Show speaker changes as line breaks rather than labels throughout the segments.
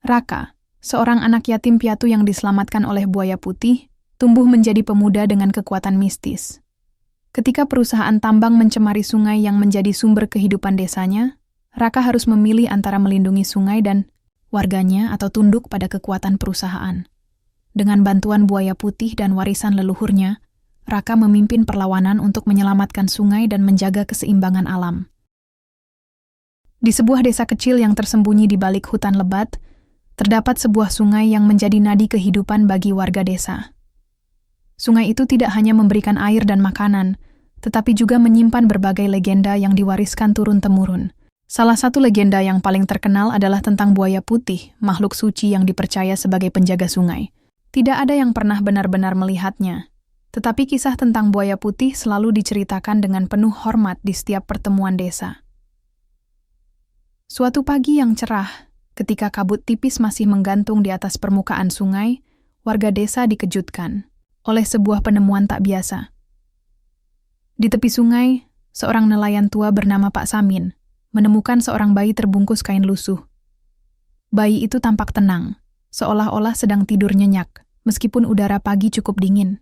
Raka, seorang anak yatim piatu yang diselamatkan oleh buaya putih, tumbuh menjadi pemuda dengan kekuatan mistis. Ketika perusahaan tambang mencemari sungai yang menjadi sumber kehidupan desanya, Raka harus memilih antara melindungi sungai dan warganya atau tunduk pada kekuatan perusahaan. Dengan bantuan buaya putih dan warisan leluhurnya, Raka memimpin perlawanan untuk menyelamatkan sungai dan menjaga keseimbangan alam. Di sebuah desa kecil yang tersembunyi di balik hutan lebat, terdapat sebuah sungai yang menjadi nadi kehidupan bagi warga desa. Sungai itu tidak hanya memberikan air dan makanan, tetapi juga menyimpan berbagai legenda yang diwariskan turun-temurun. Salah satu legenda yang paling terkenal adalah tentang buaya putih, makhluk suci yang dipercaya sebagai penjaga sungai. Tidak ada yang pernah benar-benar melihatnya, tetapi kisah tentang buaya putih selalu diceritakan dengan penuh hormat di setiap pertemuan desa. Suatu pagi yang cerah, ketika kabut tipis masih menggantung di atas permukaan sungai, warga desa dikejutkan oleh sebuah penemuan tak biasa. Di tepi sungai, seorang nelayan tua bernama Pak Samin menemukan seorang bayi terbungkus kain lusuh. Bayi itu tampak tenang, seolah-olah sedang tidur nyenyak, meskipun udara pagi cukup dingin.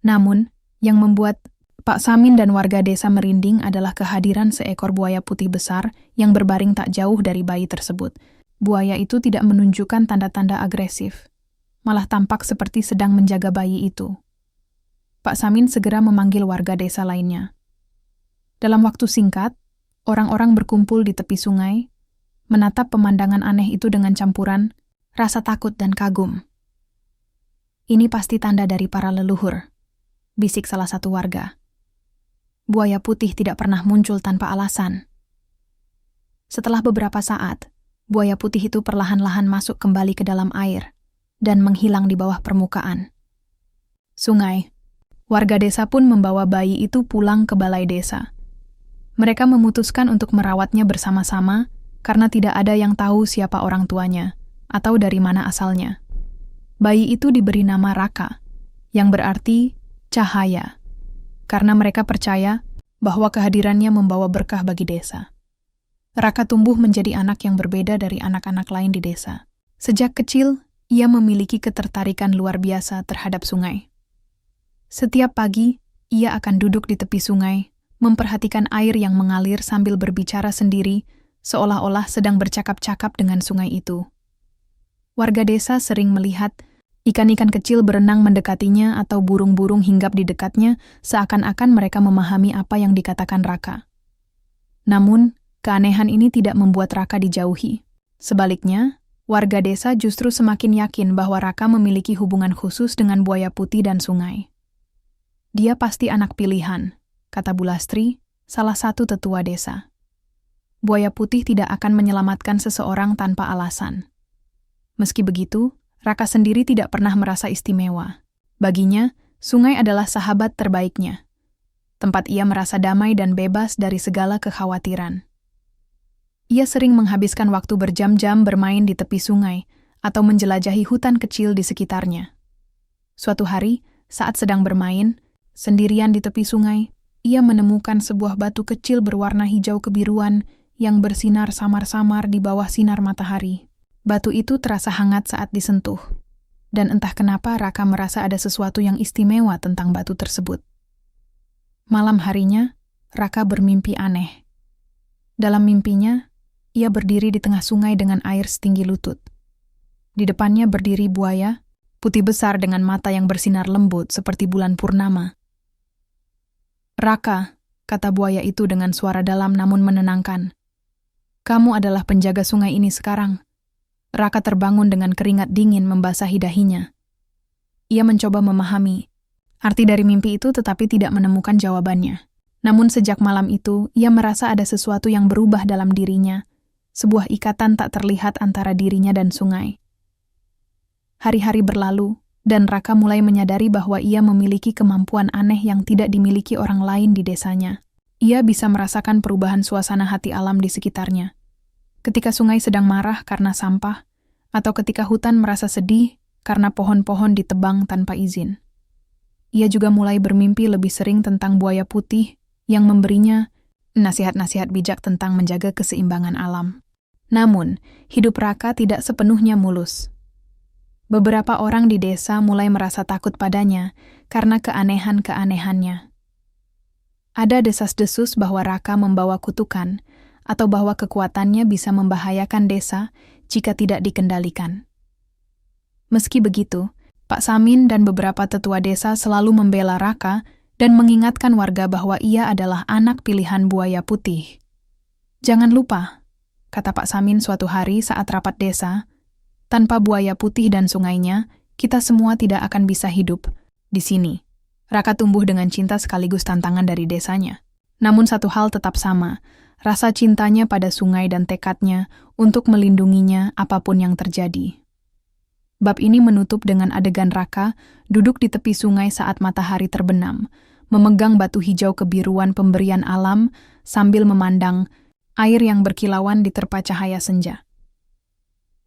Namun, yang membuat Pak Samin dan warga desa merinding adalah kehadiran seekor buaya putih besar yang berbaring tak jauh dari bayi tersebut. Buaya itu tidak menunjukkan tanda-tanda agresif, malah tampak seperti sedang menjaga bayi itu. Pak Samin segera memanggil warga desa lainnya. Dalam waktu singkat, orang-orang berkumpul di tepi sungai, menatap pemandangan aneh itu dengan campuran rasa takut dan kagum. "Ini pasti tanda dari para leluhur," bisik salah satu warga. "Buaya putih tidak pernah muncul tanpa alasan." Setelah beberapa saat, buaya putih itu perlahan-lahan masuk kembali ke dalam air dan menghilang di bawah permukaan sungai. Warga desa pun membawa bayi itu pulang ke balai desa. Mereka memutuskan untuk merawatnya bersama-sama karena tidak ada yang tahu siapa orang tuanya atau dari mana asalnya. Bayi itu diberi nama Raka, yang berarti cahaya, karena mereka percaya bahwa kehadirannya membawa berkah bagi desa. Raka tumbuh menjadi anak yang berbeda dari anak-anak lain di desa. Sejak kecil, ia memiliki ketertarikan luar biasa terhadap sungai. Setiap pagi, ia akan duduk di tepi sungai, memperhatikan air yang mengalir sambil berbicara sendiri, seolah-olah sedang bercakap-cakap dengan sungai itu. Warga desa sering melihat ikan-ikan kecil berenang mendekatinya atau burung-burung hinggap di dekatnya, seakan-akan mereka memahami apa yang dikatakan Raka. Namun, keanehan ini tidak membuat Raka dijauhi. Sebaliknya, warga desa justru semakin yakin bahwa Raka memiliki hubungan khusus dengan buaya putih dan sungai. "Dia pasti anak pilihan," kata Bu Lastri, salah satu tetua desa. "Buaya putih tidak akan menyelamatkan seseorang tanpa alasan." Meski begitu, Raka sendiri tidak pernah merasa istimewa. Baginya, sungai adalah sahabat terbaiknya. Tempat ia merasa damai dan bebas dari segala kekhawatiran. Ia sering menghabiskan waktu berjam-jam bermain di tepi sungai atau menjelajahi hutan kecil di sekitarnya. Suatu hari, saat sedang bermain, sendirian di tepi sungai, ia menemukan sebuah batu kecil berwarna hijau kebiruan yang bersinar samar-samar di bawah sinar matahari. Batu itu terasa hangat saat disentuh, dan entah kenapa Raka merasa ada sesuatu yang istimewa tentang batu tersebut. Malam harinya, Raka bermimpi aneh. Dalam mimpinya, ia berdiri di tengah sungai dengan air setinggi lutut. Di depannya berdiri buaya, putih besar dengan mata yang bersinar lembut seperti bulan purnama. "Raka," kata buaya itu dengan suara dalam namun menenangkan. "Kamu adalah penjaga sungai ini sekarang." Raka terbangun dengan keringat dingin membasahi dahinya. Ia mencoba memahami arti dari mimpi itu tetapi tidak menemukan jawabannya. Namun sejak malam itu, ia merasa ada sesuatu yang berubah dalam dirinya, sebuah ikatan tak terlihat antara dirinya dan sungai. Hari-hari berlalu, dan Raka mulai menyadari bahwa ia memiliki kemampuan aneh yang tidak dimiliki orang lain di desanya. Ia bisa merasakan perubahan suasana hati alam di sekitarnya. Ketika sungai sedang marah karena sampah, atau ketika hutan merasa sedih karena pohon-pohon ditebang tanpa izin. Ia juga mulai bermimpi lebih sering tentang buaya putih yang memberinya nasihat-nasihat bijak tentang menjaga keseimbangan alam. Namun, hidup Raka tidak sepenuhnya mulus. Beberapa orang di desa mulai merasa takut padanya karena keanehan-keanehannya. Ada desas-desus bahwa Raka membawa kutukan atau bahwa kekuatannya bisa membahayakan desa jika tidak dikendalikan. Meski begitu, Pak Samin dan beberapa tetua desa selalu membela Raka dan mengingatkan warga bahwa ia adalah anak pilihan buaya putih. "Jangan lupa," kata Pak Samin suatu hari saat rapat desa, "tanpa buaya putih dan sungainya, kita semua tidak akan bisa hidup di sini." Raka tumbuh dengan cinta sekaligus tantangan dari desanya. Namun satu hal tetap sama, rasa cintanya pada sungai dan tekadnya untuk melindunginya apapun yang terjadi. Bab ini menutup dengan adegan Raka duduk di tepi sungai saat matahari terbenam, memegang batu hijau kebiruan pemberian alam sambil memandang air yang berkilauan diterpa cahaya senja.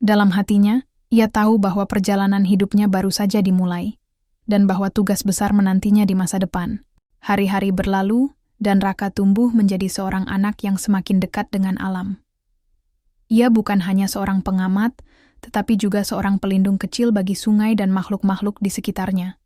Dalam hatinya, ia tahu bahwa perjalanan hidupnya baru saja dimulai, dan bahwa tugas besar menantinya di masa depan. Hari-hari berlalu, dan Raka tumbuh menjadi seorang anak yang semakin dekat dengan alam. Ia bukan hanya seorang pengamat, tetapi juga seorang pelindung kecil bagi sungai dan makhluk-makhluk di sekitarnya.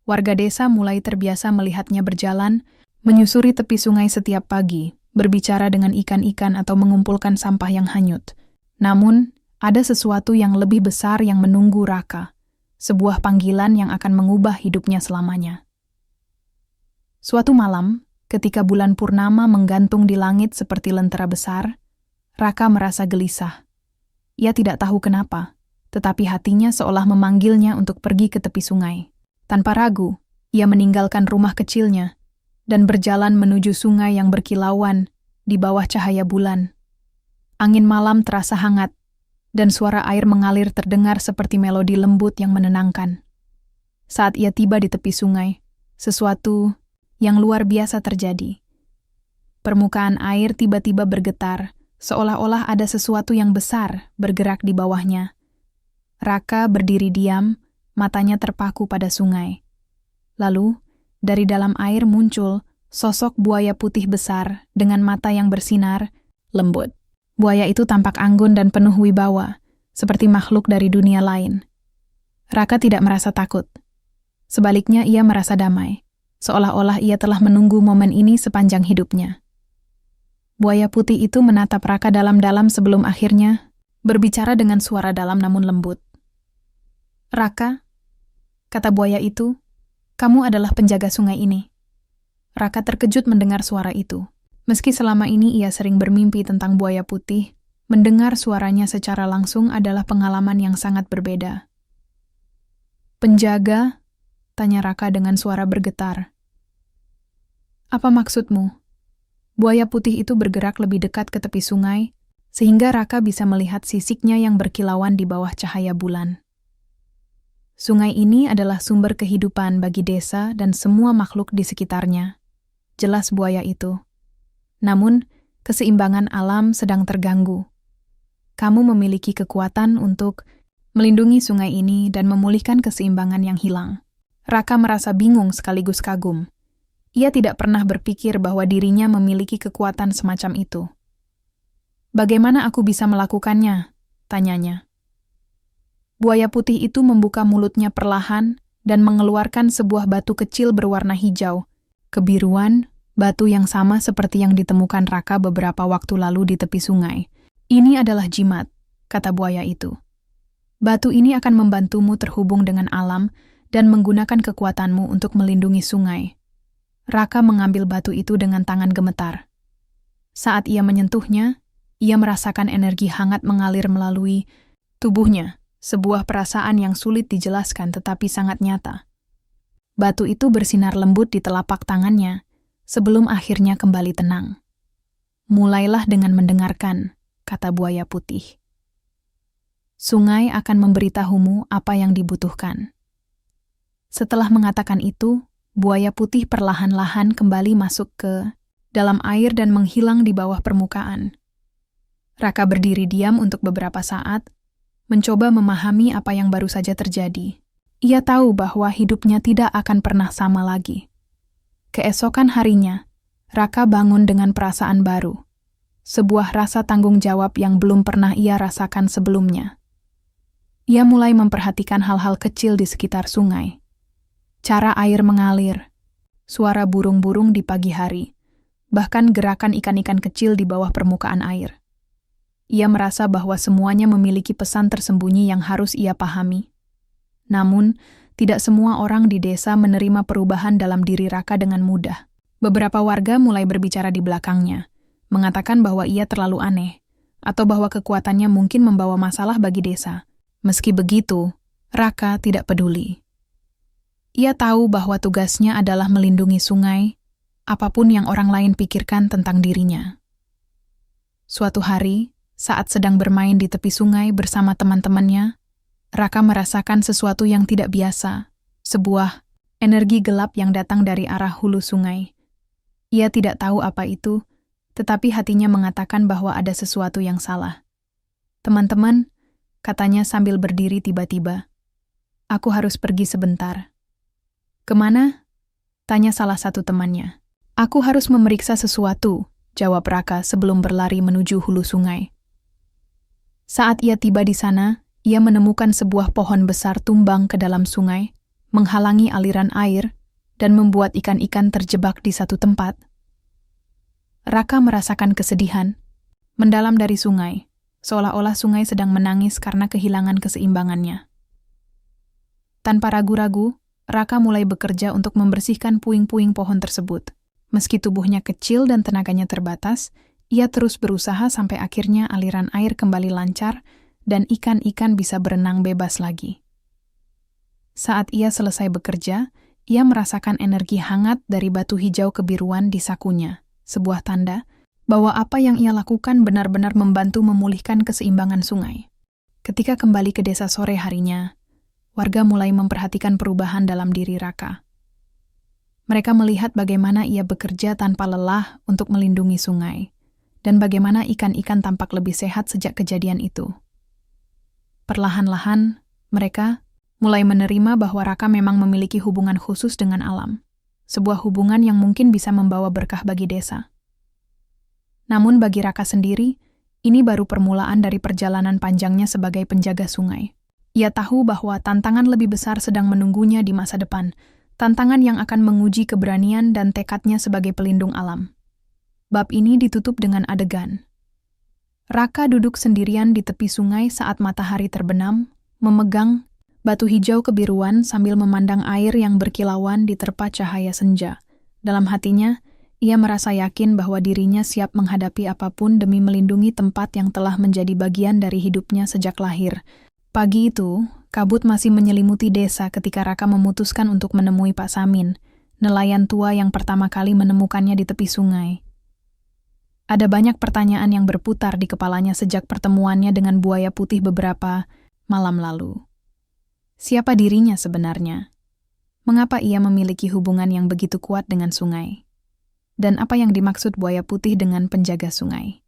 Warga desa mulai terbiasa melihatnya berjalan, menyusuri tepi sungai setiap pagi, berbicara dengan ikan-ikan atau mengumpulkan sampah yang hanyut. Namun, ada sesuatu yang lebih besar yang menunggu Raka, sebuah panggilan yang akan mengubah hidupnya selamanya. Suatu malam, ketika bulan purnama menggantung di langit seperti lentera besar, Raka merasa gelisah. Ia tidak tahu kenapa, tetapi hatinya seolah memanggilnya untuk pergi ke tepi sungai. Tanpa ragu, ia meninggalkan rumah kecilnya dan berjalan menuju sungai yang berkilauan di bawah cahaya bulan. Angin malam terasa hangat, dan suara air mengalir terdengar seperti melodi lembut yang menenangkan. Saat ia tiba di tepi sungai, sesuatu yang luar biasa terjadi. Permukaan air tiba-tiba bergetar, seolah-olah ada sesuatu yang besar bergerak di bawahnya. Raka berdiri diam, matanya terpaku pada sungai. Lalu, dari dalam air muncul sosok buaya putih besar dengan mata yang bersinar, lembut. Buaya itu tampak anggun dan penuh wibawa, seperti makhluk dari dunia lain. Raka tidak merasa takut. Sebaliknya ia merasa damai, seolah-olah ia telah menunggu momen ini sepanjang hidupnya. Buaya putih itu menatap Raka dalam-dalam sebelum akhirnya berbicara dengan suara dalam namun lembut. "Raka," kata buaya itu, "kamu adalah penjaga sungai ini." Raka terkejut mendengar suara itu. Meski selama ini ia sering bermimpi tentang buaya putih, mendengar suaranya secara langsung adalah pengalaman yang sangat berbeda. "Penjaga?" tanya Raka dengan suara bergetar. "Apa maksudmu?" Buaya putih itu bergerak lebih dekat ke tepi sungai, sehingga Raka bisa melihat sisiknya yang berkilauan di bawah cahaya bulan. Sungai ini adalah sumber kehidupan bagi desa dan semua makhluk di sekitarnya. Jelas buaya itu. Namun, keseimbangan alam sedang terganggu. Kamu memiliki kekuatan untuk melindungi sungai ini dan memulihkan keseimbangan yang hilang. Raka merasa bingung sekaligus kagum. Ia tidak pernah berpikir bahwa dirinya memiliki kekuatan semacam itu. "Bagaimana aku bisa melakukannya?" tanyanya. Buaya putih itu membuka mulutnya perlahan dan mengeluarkan sebuah batu kecil berwarna hijau, kebiruan, batu yang sama seperti yang ditemukan Raka beberapa waktu lalu di tepi sungai. "Ini adalah jimat," kata buaya itu. "Batu ini akan membantumu terhubung dengan alam dan menggunakan kekuatanmu untuk melindungi sungai." Raka mengambil batu itu dengan tangan gemetar. Saat ia menyentuhnya, ia merasakan energi hangat mengalir melalui tubuhnya, sebuah perasaan yang sulit dijelaskan tetapi sangat nyata. Batu itu bersinar lembut di telapak tangannya, sebelum akhirnya kembali tenang. "Mulailah dengan mendengarkan," kata buaya putih. "Sungai akan memberitahumu apa yang dibutuhkan." Setelah mengatakan itu, buaya putih perlahan-lahan kembali masuk ke dalam air dan menghilang di bawah permukaan. Raka berdiri diam untuk beberapa saat, mencoba memahami apa yang baru saja terjadi. Ia tahu bahwa hidupnya tidak akan pernah sama lagi. Keesokan harinya, Raka bangun dengan perasaan baru. sebuah rasa tanggung jawab yang belum pernah ia rasakan sebelumnya. Ia mulai memperhatikan hal-hal kecil di sekitar sungai. Cara air mengalir, suara burung-burung di pagi hari, bahkan gerakan ikan-ikan kecil di bawah permukaan air. Ia merasa bahwa semuanya memiliki pesan tersembunyi yang harus ia pahami. Namun, tidak semua orang di desa menerima perubahan dalam diri Raka dengan mudah. Beberapa warga mulai berbicara di belakangnya, mengatakan bahwa ia terlalu aneh, atau bahwa kekuatannya mungkin membawa masalah bagi desa. Meski begitu, Raka tidak peduli. Ia tahu bahwa tugasnya adalah melindungi sungai, apapun yang orang lain pikirkan tentang dirinya. Suatu hari, saat sedang bermain di tepi sungai bersama teman-temannya, Raka merasakan sesuatu yang tidak biasa, sebuah energi gelap yang datang dari arah hulu sungai. Ia tidak tahu apa itu, tetapi hatinya mengatakan bahwa ada sesuatu yang salah. "Teman-teman," katanya sambil berdiri tiba-tiba, "aku harus pergi sebentar." "Kemana?" tanya salah satu temannya. "Aku harus memeriksa sesuatu," jawab Raka sebelum berlari menuju hulu sungai. Saat ia tiba di sana, ia menemukan sebuah pohon besar tumbang ke dalam sungai, menghalangi aliran air, dan membuat ikan-ikan terjebak di satu tempat. Raka merasakan kesedihan, mendalam dari sungai, seolah-olah sungai sedang menangis karena kehilangan keseimbangannya. Tanpa ragu-ragu, Raka mulai bekerja untuk membersihkan puing-puing pohon tersebut. Meski tubuhnya kecil dan tenaganya terbatas, ia terus berusaha sampai akhirnya aliran air kembali lancar dan ikan-ikan bisa berenang bebas lagi. Saat ia selesai bekerja, ia merasakan energi hangat dari batu hijau kebiruan di sakunya, sebuah tanda bahwa apa yang ia lakukan benar-benar membantu memulihkan keseimbangan sungai. Ketika kembali ke desa sore harinya, warga mulai memperhatikan perubahan dalam diri Raka. Mereka melihat bagaimana ia bekerja tanpa lelah untuk melindungi sungai, dan bagaimana ikan-ikan tampak lebih sehat sejak kejadian itu. Perlahan-lahan, mereka mulai menerima bahwa Raka memang memiliki hubungan khusus dengan alam, sebuah hubungan yang mungkin bisa membawa berkah bagi desa. Namun bagi Raka sendiri, ini baru permulaan dari perjalanan panjangnya sebagai penjaga sungai. Ia tahu bahwa tantangan lebih besar sedang menunggunya di masa depan, tantangan yang akan menguji keberanian dan tekadnya sebagai pelindung alam. Bab ini ditutup dengan adegan. Raka duduk sendirian di tepi sungai saat matahari terbenam, memegang batu hijau kebiruan sambil memandang air yang berkilauan diterpa cahaya senja. Dalam hatinya, ia merasa yakin bahwa dirinya siap menghadapi apapun demi melindungi tempat yang telah menjadi bagian dari hidupnya sejak lahir. Pagi itu, kabut masih menyelimuti desa ketika Raka memutuskan untuk menemui Pak Samin, nelayan tua yang pertama kali menemukannya di tepi sungai. Ada banyak pertanyaan yang berputar di kepalanya sejak pertemuannya dengan buaya putih beberapa malam lalu. Siapa dirinya sebenarnya? Mengapa ia memiliki hubungan yang begitu kuat dengan sungai? Dan apa yang dimaksud buaya putih dengan penjaga sungai?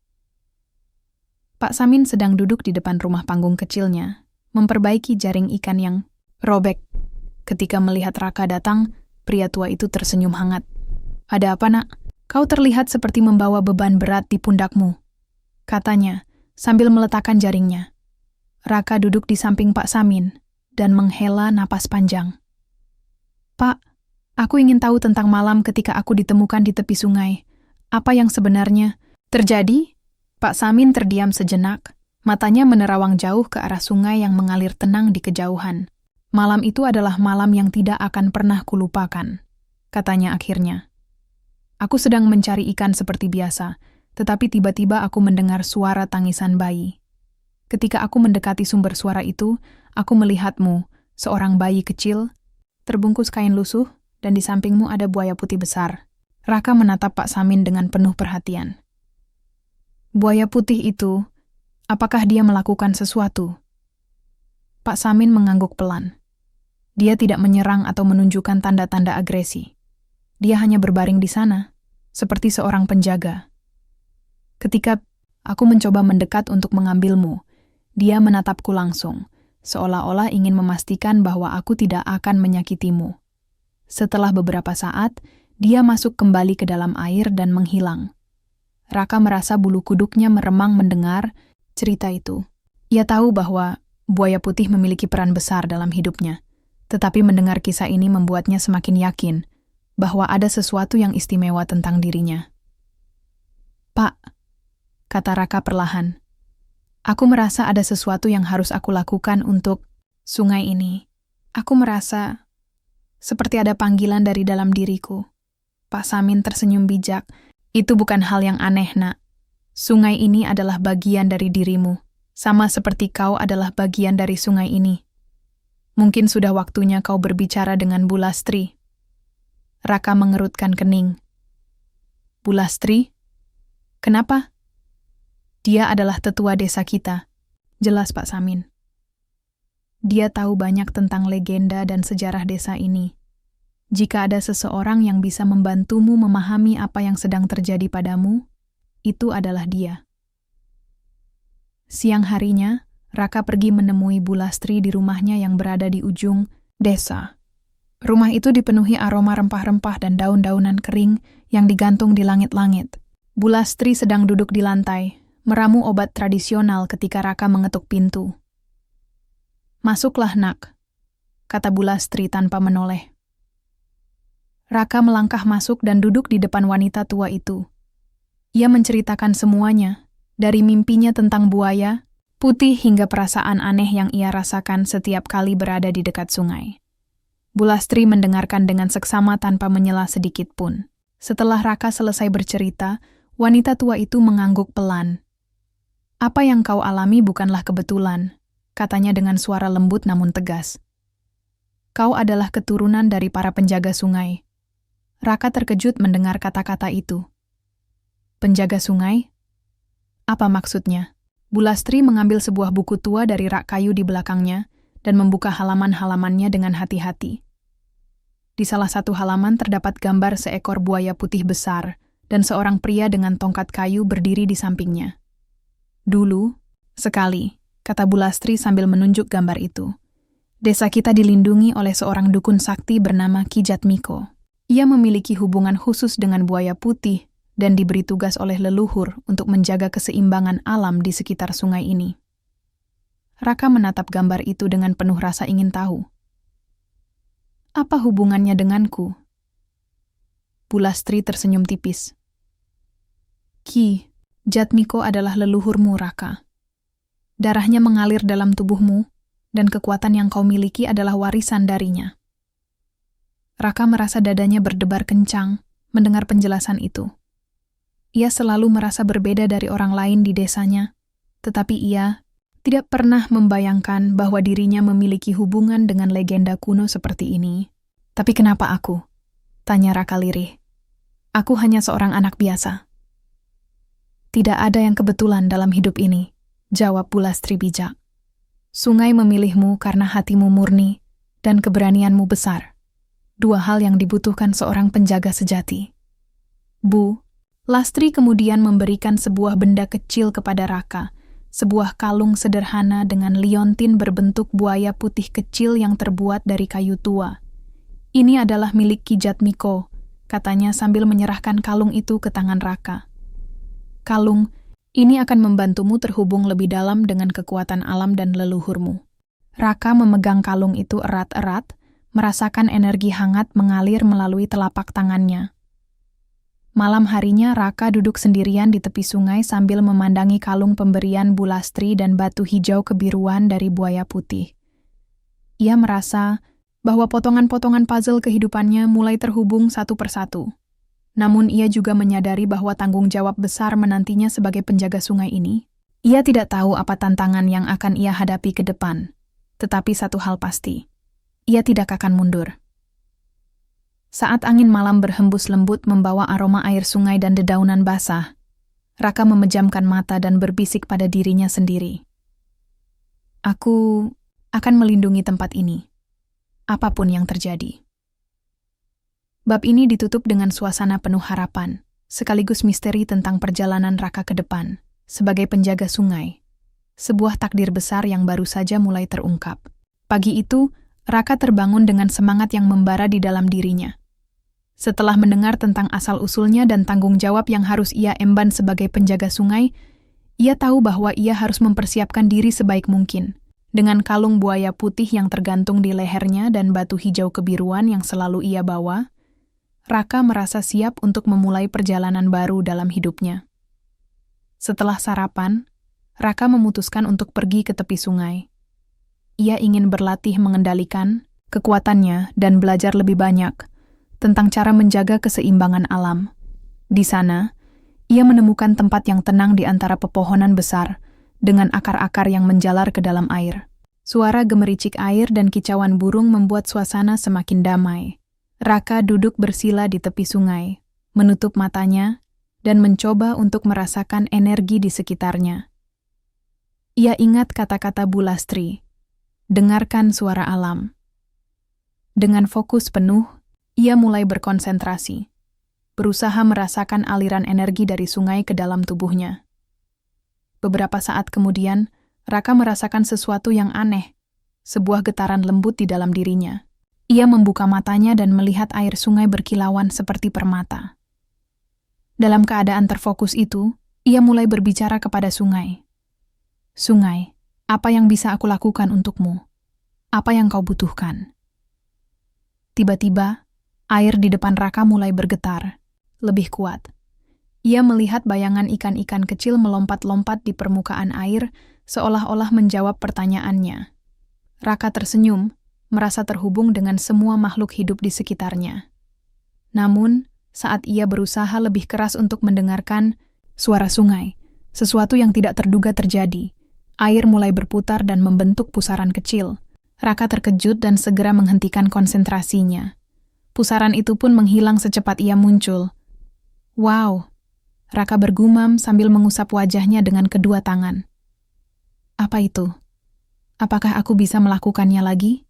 Pak Samin sedang duduk di depan rumah panggung kecilnya, memperbaiki jaring ikan yang robek. Ketika melihat Raka datang, pria tua itu tersenyum hangat. "Ada apa, Nak? Kau terlihat seperti membawa beban berat di pundakmu," katanya, sambil meletakkan jaringnya. Raka duduk di samping Pak Samin dan menghela napas panjang. "Pak, aku ingin tahu tentang malam ketika aku ditemukan di tepi sungai. Apa yang sebenarnya terjadi?" Pak Samin terdiam sejenak, matanya menerawang jauh ke arah sungai yang mengalir tenang di kejauhan. "Malam itu adalah malam yang tidak akan pernah kulupakan," katanya akhirnya. "Aku sedang mencari ikan seperti biasa, tetapi tiba-tiba aku mendengar suara tangisan bayi. Ketika aku mendekati sumber suara itu, aku melihatmu, seorang bayi kecil, terbungkus kain lusuh, dan di sampingmu ada buaya putih besar." Raka menatap Pak Samin dengan penuh perhatian. "Buaya putih itu, apakah dia melakukan sesuatu?" Pak Samin mengangguk pelan. Dia tidak menyerang atau menunjukkan tanda-tanda agresi. Dia hanya berbaring di sana, seperti seorang penjaga. "Ketika aku mencoba mendekat untuk mengambilmu, dia menatapku langsung, seolah-olah ingin memastikan bahwa aku tidak akan menyakitimu. Setelah beberapa saat, dia masuk kembali ke dalam air dan menghilang." Raka merasa bulu kuduknya meremang mendengar cerita itu. Ia tahu bahwa buaya putih memiliki peran besar dalam hidupnya, tetapi mendengar kisah ini membuatnya semakin yakin bahwa ada sesuatu yang istimewa tentang dirinya. "Pak," kata Raka perlahan, "aku merasa ada sesuatu yang harus aku lakukan untuk sungai ini. Aku merasa seperti ada panggilan dari dalam diriku." Pak Samin tersenyum bijak. "Itu bukan hal yang aneh, Nak. Sungai ini adalah bagian dari dirimu, sama seperti kau adalah bagian dari sungai ini. Mungkin sudah waktunya kau berbicara dengan Bu Lastri." Raka mengerutkan kening. "Bu Lastri? Kenapa?" "Dia adalah tetua desa kita." "Jelas, Pak Samin. Dia tahu banyak tentang legenda dan sejarah desa ini. Jika ada seseorang yang bisa membantumu memahami apa yang sedang terjadi padamu, itu adalah dia." Siang harinya, Raka pergi menemui Bu Lastri di rumahnya yang berada di ujung desa. Rumah itu dipenuhi aroma rempah-rempah dan daun-daunan kering yang digantung di langit-langit. Bu Lastri sedang duduk di lantai, meramu obat tradisional ketika Raka mengetuk pintu. "Masuklah, Nak," kata Bu Lastri tanpa menoleh. Raka melangkah masuk dan duduk di depan wanita tua itu. Ia menceritakan semuanya, dari mimpinya tentang buaya putih hingga perasaan aneh yang ia rasakan setiap kali berada di dekat sungai. Bu Lastri mendengarkan dengan seksama tanpa menyela sedikit pun. Setelah Raka selesai bercerita, wanita tua itu mengangguk pelan. "Apa yang kau alami bukanlah kebetulan," katanya dengan suara lembut namun tegas. "Kau adalah keturunan dari para penjaga sungai." Raka terkejut mendengar kata-kata itu. "Penjaga sungai? Apa maksudnya?" Bu Lastri mengambil sebuah buku tua dari rak kayu di belakangnya dan membuka halaman-halamannya dengan hati-hati. Di salah satu halaman terdapat gambar seekor buaya putih besar dan seorang pria dengan tongkat kayu berdiri di sampingnya. "Dulu, sekali," kata Bu Lastri sambil menunjuk gambar itu, "desa kita dilindungi oleh seorang dukun sakti bernama Ki Jatmiko. Ia memiliki hubungan khusus dengan buaya putih dan diberi tugas oleh leluhur untuk menjaga keseimbangan alam di sekitar sungai ini." Raka menatap gambar itu dengan penuh rasa ingin tahu. "Apa hubungannya denganku?" Bu Lastri tersenyum tipis. "Ki Jatmiko adalah leluhurmu, Raka. Darahnya mengalir dalam tubuhmu, dan kekuatan yang kau miliki adalah warisan darinya." Raka merasa dadanya berdebar kencang mendengar penjelasan itu. Ia selalu merasa berbeda dari orang lain di desanya, tetapi ia tidak pernah membayangkan bahwa dirinya memiliki hubungan dengan legenda kuno seperti ini. "Tapi kenapa aku?" tanya Raka lirih. "Aku hanya seorang anak biasa." "Tidak ada yang kebetulan dalam hidup ini," jawab Bu Lastri bijak. "Sungai memilihmu karena hatimu murni dan keberanianmu besar. Dua hal yang dibutuhkan seorang penjaga sejati." Bu Lastri kemudian memberikan sebuah benda kecil kepada Raka, sebuah kalung sederhana dengan liontin berbentuk buaya putih kecil yang terbuat dari kayu tua. "Ini adalah milik Ki Jatmiko," katanya sambil menyerahkan kalung itu ke tangan Raka. "Kalung ini akan membantumu terhubung lebih dalam dengan kekuatan alam dan leluhurmu." Raka memegang kalung itu erat-erat, merasakan energi hangat mengalir melalui telapak tangannya. Malam harinya Raka duduk sendirian di tepi sungai sambil memandangi kalung pemberian Bu Lastri dan batu hijau kebiruan dari buaya putih. Ia merasa bahwa potongan-potongan puzzle kehidupannya mulai terhubung satu persatu. Namun ia juga menyadari bahwa tanggung jawab besar menantinya sebagai penjaga sungai ini. Ia tidak tahu apa tantangan yang akan ia hadapi ke depan. Tetapi satu hal pasti, ia tidak akan mundur. Saat angin malam berhembus lembut membawa aroma air sungai dan dedaunan basah, Raka memejamkan mata dan berbisik pada dirinya sendiri. "Aku akan melindungi tempat ini, apapun yang terjadi." Bab ini ditutup dengan suasana penuh harapan, sekaligus misteri tentang perjalanan Raka ke depan, sebagai penjaga sungai. Sebuah takdir besar yang baru saja mulai terungkap. Pagi itu, Raka terbangun dengan semangat yang membara di dalam dirinya. Setelah mendengar tentang asal-usulnya dan tanggung jawab yang harus ia emban sebagai penjaga sungai, ia tahu bahwa ia harus mempersiapkan diri sebaik mungkin. Dengan kalung buaya putih yang tergantung di lehernya dan batu hijau kebiruan yang selalu ia bawa, Raka merasa siap untuk memulai perjalanan baru dalam hidupnya. Setelah sarapan, Raka memutuskan untuk pergi ke tepi sungai. Ia ingin berlatih mengendalikan kekuatannya dan belajar lebih banyak tentang cara menjaga keseimbangan alam. Di sana, ia menemukan tempat yang tenang di antara pepohonan besar dengan akar-akar yang menjalar ke dalam air. Suara gemericik air dan kicauan burung membuat suasana semakin damai. Raka duduk bersila di tepi sungai, menutup matanya, dan mencoba untuk merasakan energi di sekitarnya. Ia ingat kata-kata Bu Lastri, dengarkan suara alam. Dengan fokus penuh, ia mulai berkonsentrasi, berusaha merasakan aliran energi dari sungai ke dalam tubuhnya. Beberapa saat kemudian, Raka merasakan sesuatu yang aneh, sebuah getaran lembut di dalam dirinya. Ia membuka matanya dan melihat air sungai berkilauan seperti permata. Dalam keadaan terfokus itu, ia mulai berbicara kepada sungai. Sungai, apa yang bisa aku lakukan untukmu? Apa yang kau butuhkan? Tiba-tiba, air di depan Raka mulai bergetar, lebih kuat. Ia melihat bayangan ikan-ikan kecil melompat-lompat di permukaan air, seolah-olah menjawab pertanyaannya. Raka tersenyum, merasa terhubung dengan semua makhluk hidup di sekitarnya. Namun, saat ia berusaha lebih keras untuk mendengarkan suara sungai, sesuatu yang tidak terduga terjadi. Air mulai berputar dan membentuk pusaran kecil. Raka terkejut dan segera menghentikan konsentrasinya. Pusaran itu pun menghilang secepat ia muncul. Wow! Raka bergumam sambil mengusap wajahnya dengan kedua tangan. Apa itu? Apakah aku bisa melakukannya lagi?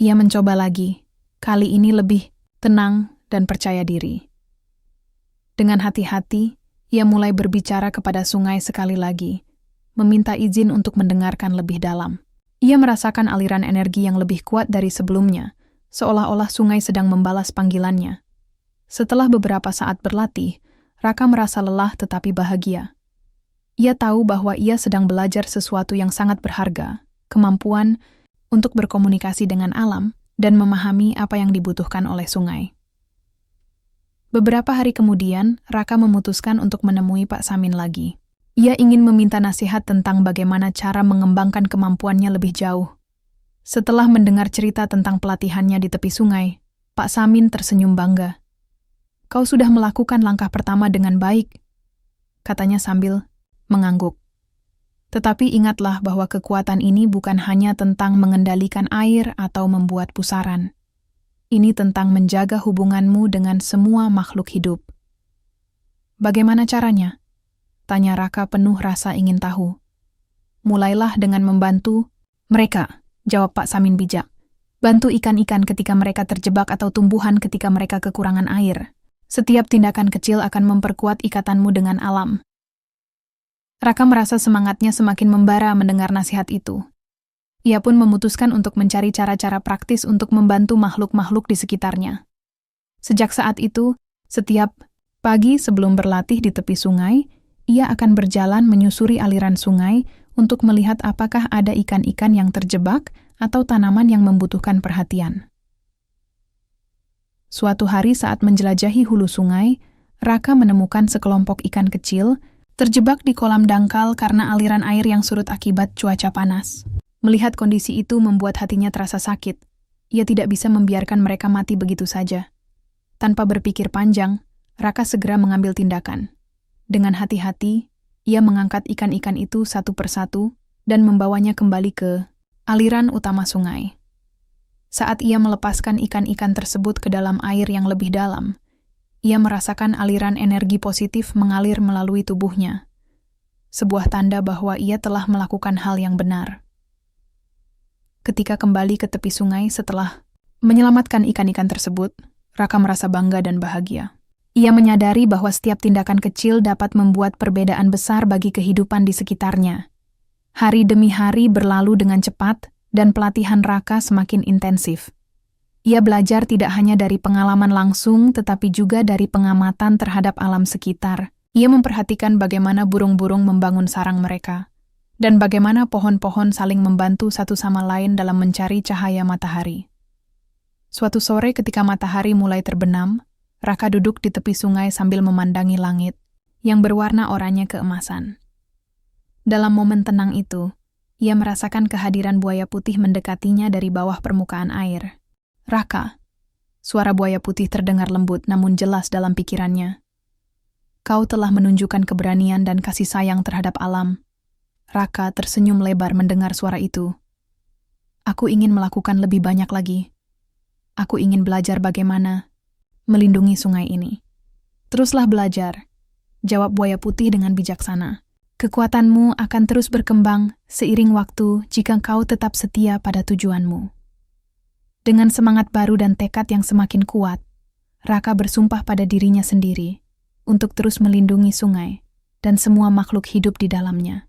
Ia mencoba lagi, kali ini lebih tenang dan percaya diri. Dengan hati-hati, ia mulai berbicara kepada sungai sekali lagi, meminta izin untuk mendengarkan lebih dalam. Ia merasakan aliran energi yang lebih kuat dari sebelumnya, seolah-olah sungai sedang membalas panggilannya. Setelah beberapa saat berlatih, Raka merasa lelah tetapi bahagia. Ia tahu bahwa ia sedang belajar sesuatu yang sangat berharga, kemampuan untuk berkomunikasi dengan alam dan memahami apa yang dibutuhkan oleh sungai. Beberapa hari kemudian, Raka memutuskan untuk menemui Pak Samin lagi. Ia ingin meminta nasihat tentang bagaimana cara mengembangkan kemampuannya lebih jauh. Setelah mendengar cerita tentang pelatihannya di tepi sungai, Pak Samin tersenyum bangga. Kau sudah melakukan langkah pertama dengan baik, katanya sambil mengangguk. Tetapi ingatlah bahwa kekuatan ini bukan hanya tentang mengendalikan air atau membuat pusaran. Ini tentang menjaga hubunganmu dengan semua makhluk hidup. Bagaimana caranya? Tanya Raka penuh rasa ingin tahu. Mulailah dengan membantu mereka, jawab Pak Samin bijak. Bantu ikan-ikan ketika mereka terjebak atau tumbuhan ketika mereka kekurangan air. Setiap tindakan kecil akan memperkuat ikatanmu dengan alam. Raka merasa semangatnya semakin membara mendengar nasihat itu. Ia pun memutuskan untuk mencari cara-cara praktis untuk membantu makhluk-makhluk di sekitarnya. Sejak saat itu, setiap pagi sebelum berlatih di tepi sungai, ia akan berjalan menyusuri aliran sungai untuk melihat apakah ada ikan-ikan yang terjebak atau tanaman yang membutuhkan perhatian. Suatu hari saat menjelajahi hulu sungai, Raka menemukan sekelompok ikan kecil terjebak di kolam dangkal karena aliran air yang surut akibat cuaca panas. Melihat kondisi itu membuat hatinya terasa sakit. Ia tidak bisa membiarkan mereka mati begitu saja. Tanpa berpikir panjang, Raka segera mengambil tindakan. Dengan hati-hati, ia mengangkat ikan-ikan itu satu persatu dan membawanya kembali ke aliran utama sungai. Saat ia melepaskan ikan-ikan tersebut ke dalam air yang lebih dalam, ia merasakan aliran energi positif mengalir melalui tubuhnya. Sebuah tanda bahwa ia telah melakukan hal yang benar. Ketika kembali ke tepi sungai setelah menyelamatkan ikan-ikan tersebut, Raka merasa bangga dan bahagia. Ia menyadari bahwa setiap tindakan kecil dapat membuat perbedaan besar bagi kehidupan di sekitarnya. Hari demi hari berlalu dengan cepat, dan pelatihan Raka semakin intensif. Ia belajar tidak hanya dari pengalaman langsung, tetapi juga dari pengamatan terhadap alam sekitar. Ia memperhatikan bagaimana burung-burung membangun sarang mereka, dan bagaimana pohon-pohon saling membantu satu sama lain dalam mencari cahaya matahari. Suatu sore ketika matahari mulai terbenam, Raka duduk di tepi sungai sambil memandangi langit, yang berwarna oranye keemasan. Dalam momen tenang itu, ia merasakan kehadiran buaya putih mendekatinya dari bawah permukaan air. "Raka," suara buaya putih terdengar lembut namun jelas dalam pikirannya. "Kau telah menunjukkan keberanian dan kasih sayang terhadap alam." Raka tersenyum lebar mendengar suara itu. "Aku ingin melakukan lebih banyak lagi. Aku ingin belajar bagaimana melindungi sungai ini." "Teruslah belajar," jawab buaya putih dengan bijaksana. "Kekuatanmu akan terus berkembang seiring waktu jika kau tetap setia pada tujuanmu." Dengan semangat baru dan tekad yang semakin kuat, Raka bersumpah pada dirinya sendiri untuk terus melindungi sungai dan semua makhluk hidup di dalamnya.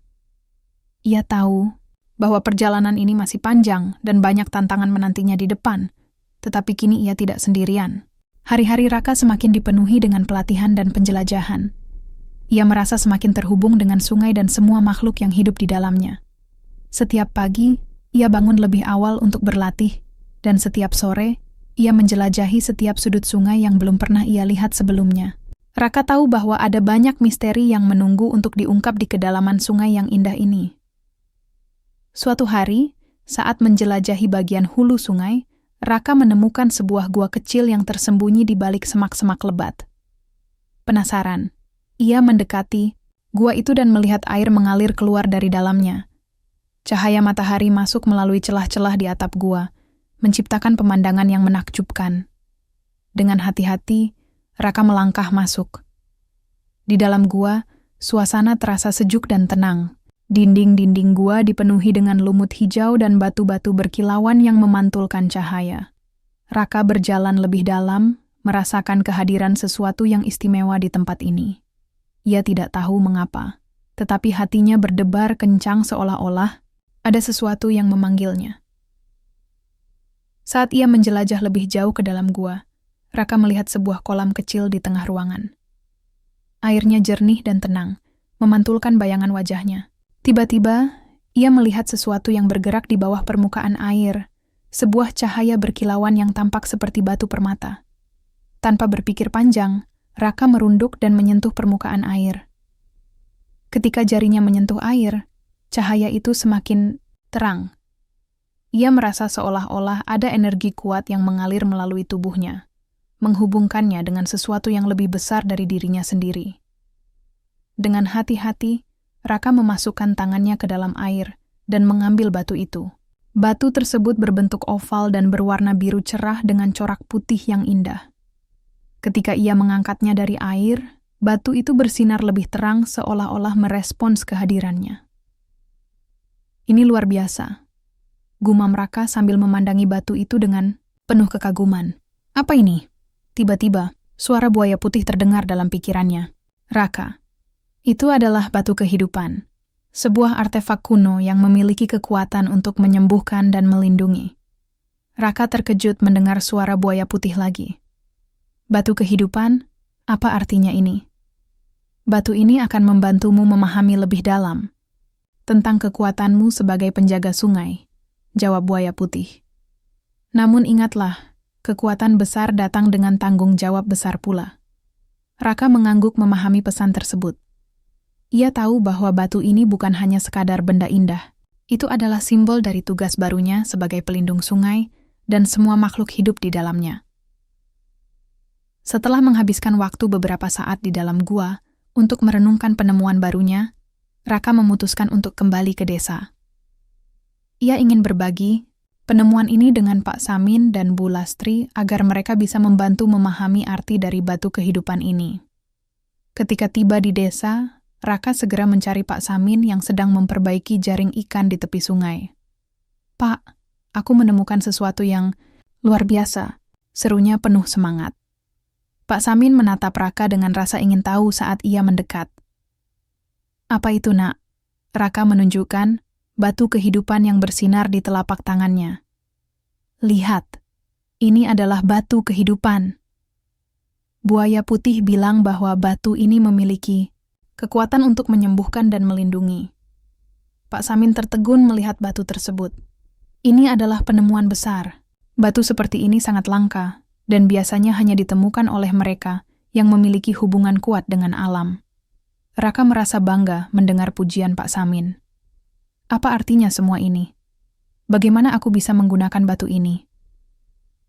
Ia tahu bahwa perjalanan ini masih panjang dan banyak tantangan menantinya di depan, tetapi kini ia tidak sendirian. Hari-hari Raka semakin dipenuhi dengan pelatihan dan penjelajahan. Ia merasa semakin terhubung dengan sungai dan semua makhluk yang hidup di dalamnya. Setiap pagi, ia bangun lebih awal untuk berlatih, dan setiap sore, ia menjelajahi setiap sudut sungai yang belum pernah ia lihat sebelumnya. Raka tahu bahwa ada banyak misteri yang menunggu untuk diungkap di kedalaman sungai yang indah ini. Suatu hari, saat menjelajahi bagian hulu sungai, Raka menemukan sebuah gua kecil yang tersembunyi di balik semak-semak lebat. Penasaran, ia mendekati gua itu dan melihat air mengalir keluar dari dalamnya. Cahaya matahari masuk melalui celah-celah di atap gua, menciptakan pemandangan yang menakjubkan. Dengan hati-hati, Raka melangkah masuk. Di dalam gua, suasana terasa sejuk dan tenang. Dinding-dinding gua dipenuhi dengan lumut hijau dan batu-batu berkilauan yang memantulkan cahaya. Raka berjalan lebih dalam, merasakan kehadiran sesuatu yang istimewa di tempat ini. Ia tidak tahu mengapa, tetapi hatinya berdebar kencang seolah-olah ada sesuatu yang memanggilnya. Saat ia menjelajah lebih jauh ke dalam gua, Raka melihat sebuah kolam kecil di tengah ruangan. Airnya jernih dan tenang, memantulkan bayangan wajahnya. Tiba-tiba, ia melihat sesuatu yang bergerak di bawah permukaan air, sebuah cahaya berkilauan yang tampak seperti batu permata. Tanpa berpikir panjang, Raka merunduk dan menyentuh permukaan air. Ketika jarinya menyentuh air, cahaya itu semakin terang. Ia merasa seolah-olah ada energi kuat yang mengalir melalui tubuhnya, menghubungkannya dengan sesuatu yang lebih besar dari dirinya sendiri. Dengan hati-hati, Raka memasukkan tangannya ke dalam air dan mengambil batu itu. Batu tersebut berbentuk oval dan berwarna biru cerah dengan corak putih yang indah. Ketika ia mengangkatnya dari air, batu itu bersinar lebih terang seolah-olah merespons kehadirannya. "Ini luar biasa," gumam Raka sambil memandangi batu itu dengan penuh kekaguman. "Apa ini?" Tiba-tiba, suara buaya putih terdengar dalam pikirannya. "Raka, itu adalah batu kehidupan, sebuah artefak kuno yang memiliki kekuatan untuk menyembuhkan dan melindungi." Raka terkejut mendengar suara buaya putih lagi. "Batu kehidupan? Apa artinya ini?" "Batu ini akan membantumu memahami lebih dalam tentang kekuatanmu sebagai penjaga sungai," jawab buaya putih. "Namun ingatlah, kekuatan besar datang dengan tanggung jawab besar pula." Raka mengangguk memahami pesan tersebut. Ia tahu bahwa batu ini bukan hanya sekadar benda indah. Itu adalah simbol dari tugas barunya sebagai pelindung sungai dan semua makhluk hidup di dalamnya. Setelah menghabiskan waktu beberapa saat di dalam gua untuk merenungkan penemuan barunya, Raka memutuskan untuk kembali ke desa. Ia ingin berbagi penemuan ini dengan Pak Samin dan Bu Lastri agar mereka bisa membantu memahami arti dari batu kehidupan ini. Ketika tiba di desa, Raka segera mencari Pak Samin yang sedang memperbaiki jaring ikan di tepi sungai. "Pak, aku menemukan sesuatu yang luar biasa," serunya penuh semangat. Pak Samin menatap Raka dengan rasa ingin tahu saat ia mendekat. "Apa itu, Nak?" Raka menunjukkan batu kehidupan yang bersinar di telapak tangannya. "Lihat." Ini adalah batu kehidupan. Buaya putih bilang bahwa batu ini memiliki kekuatan untuk menyembuhkan dan melindungi. Pak Samin tertegun melihat batu tersebut. Ini adalah penemuan besar. Batu seperti ini sangat langka, dan biasanya hanya ditemukan oleh mereka yang memiliki hubungan kuat dengan alam. Raka merasa bangga mendengar pujian Pak Samin. Apa artinya semua ini? Bagaimana aku bisa menggunakan batu ini?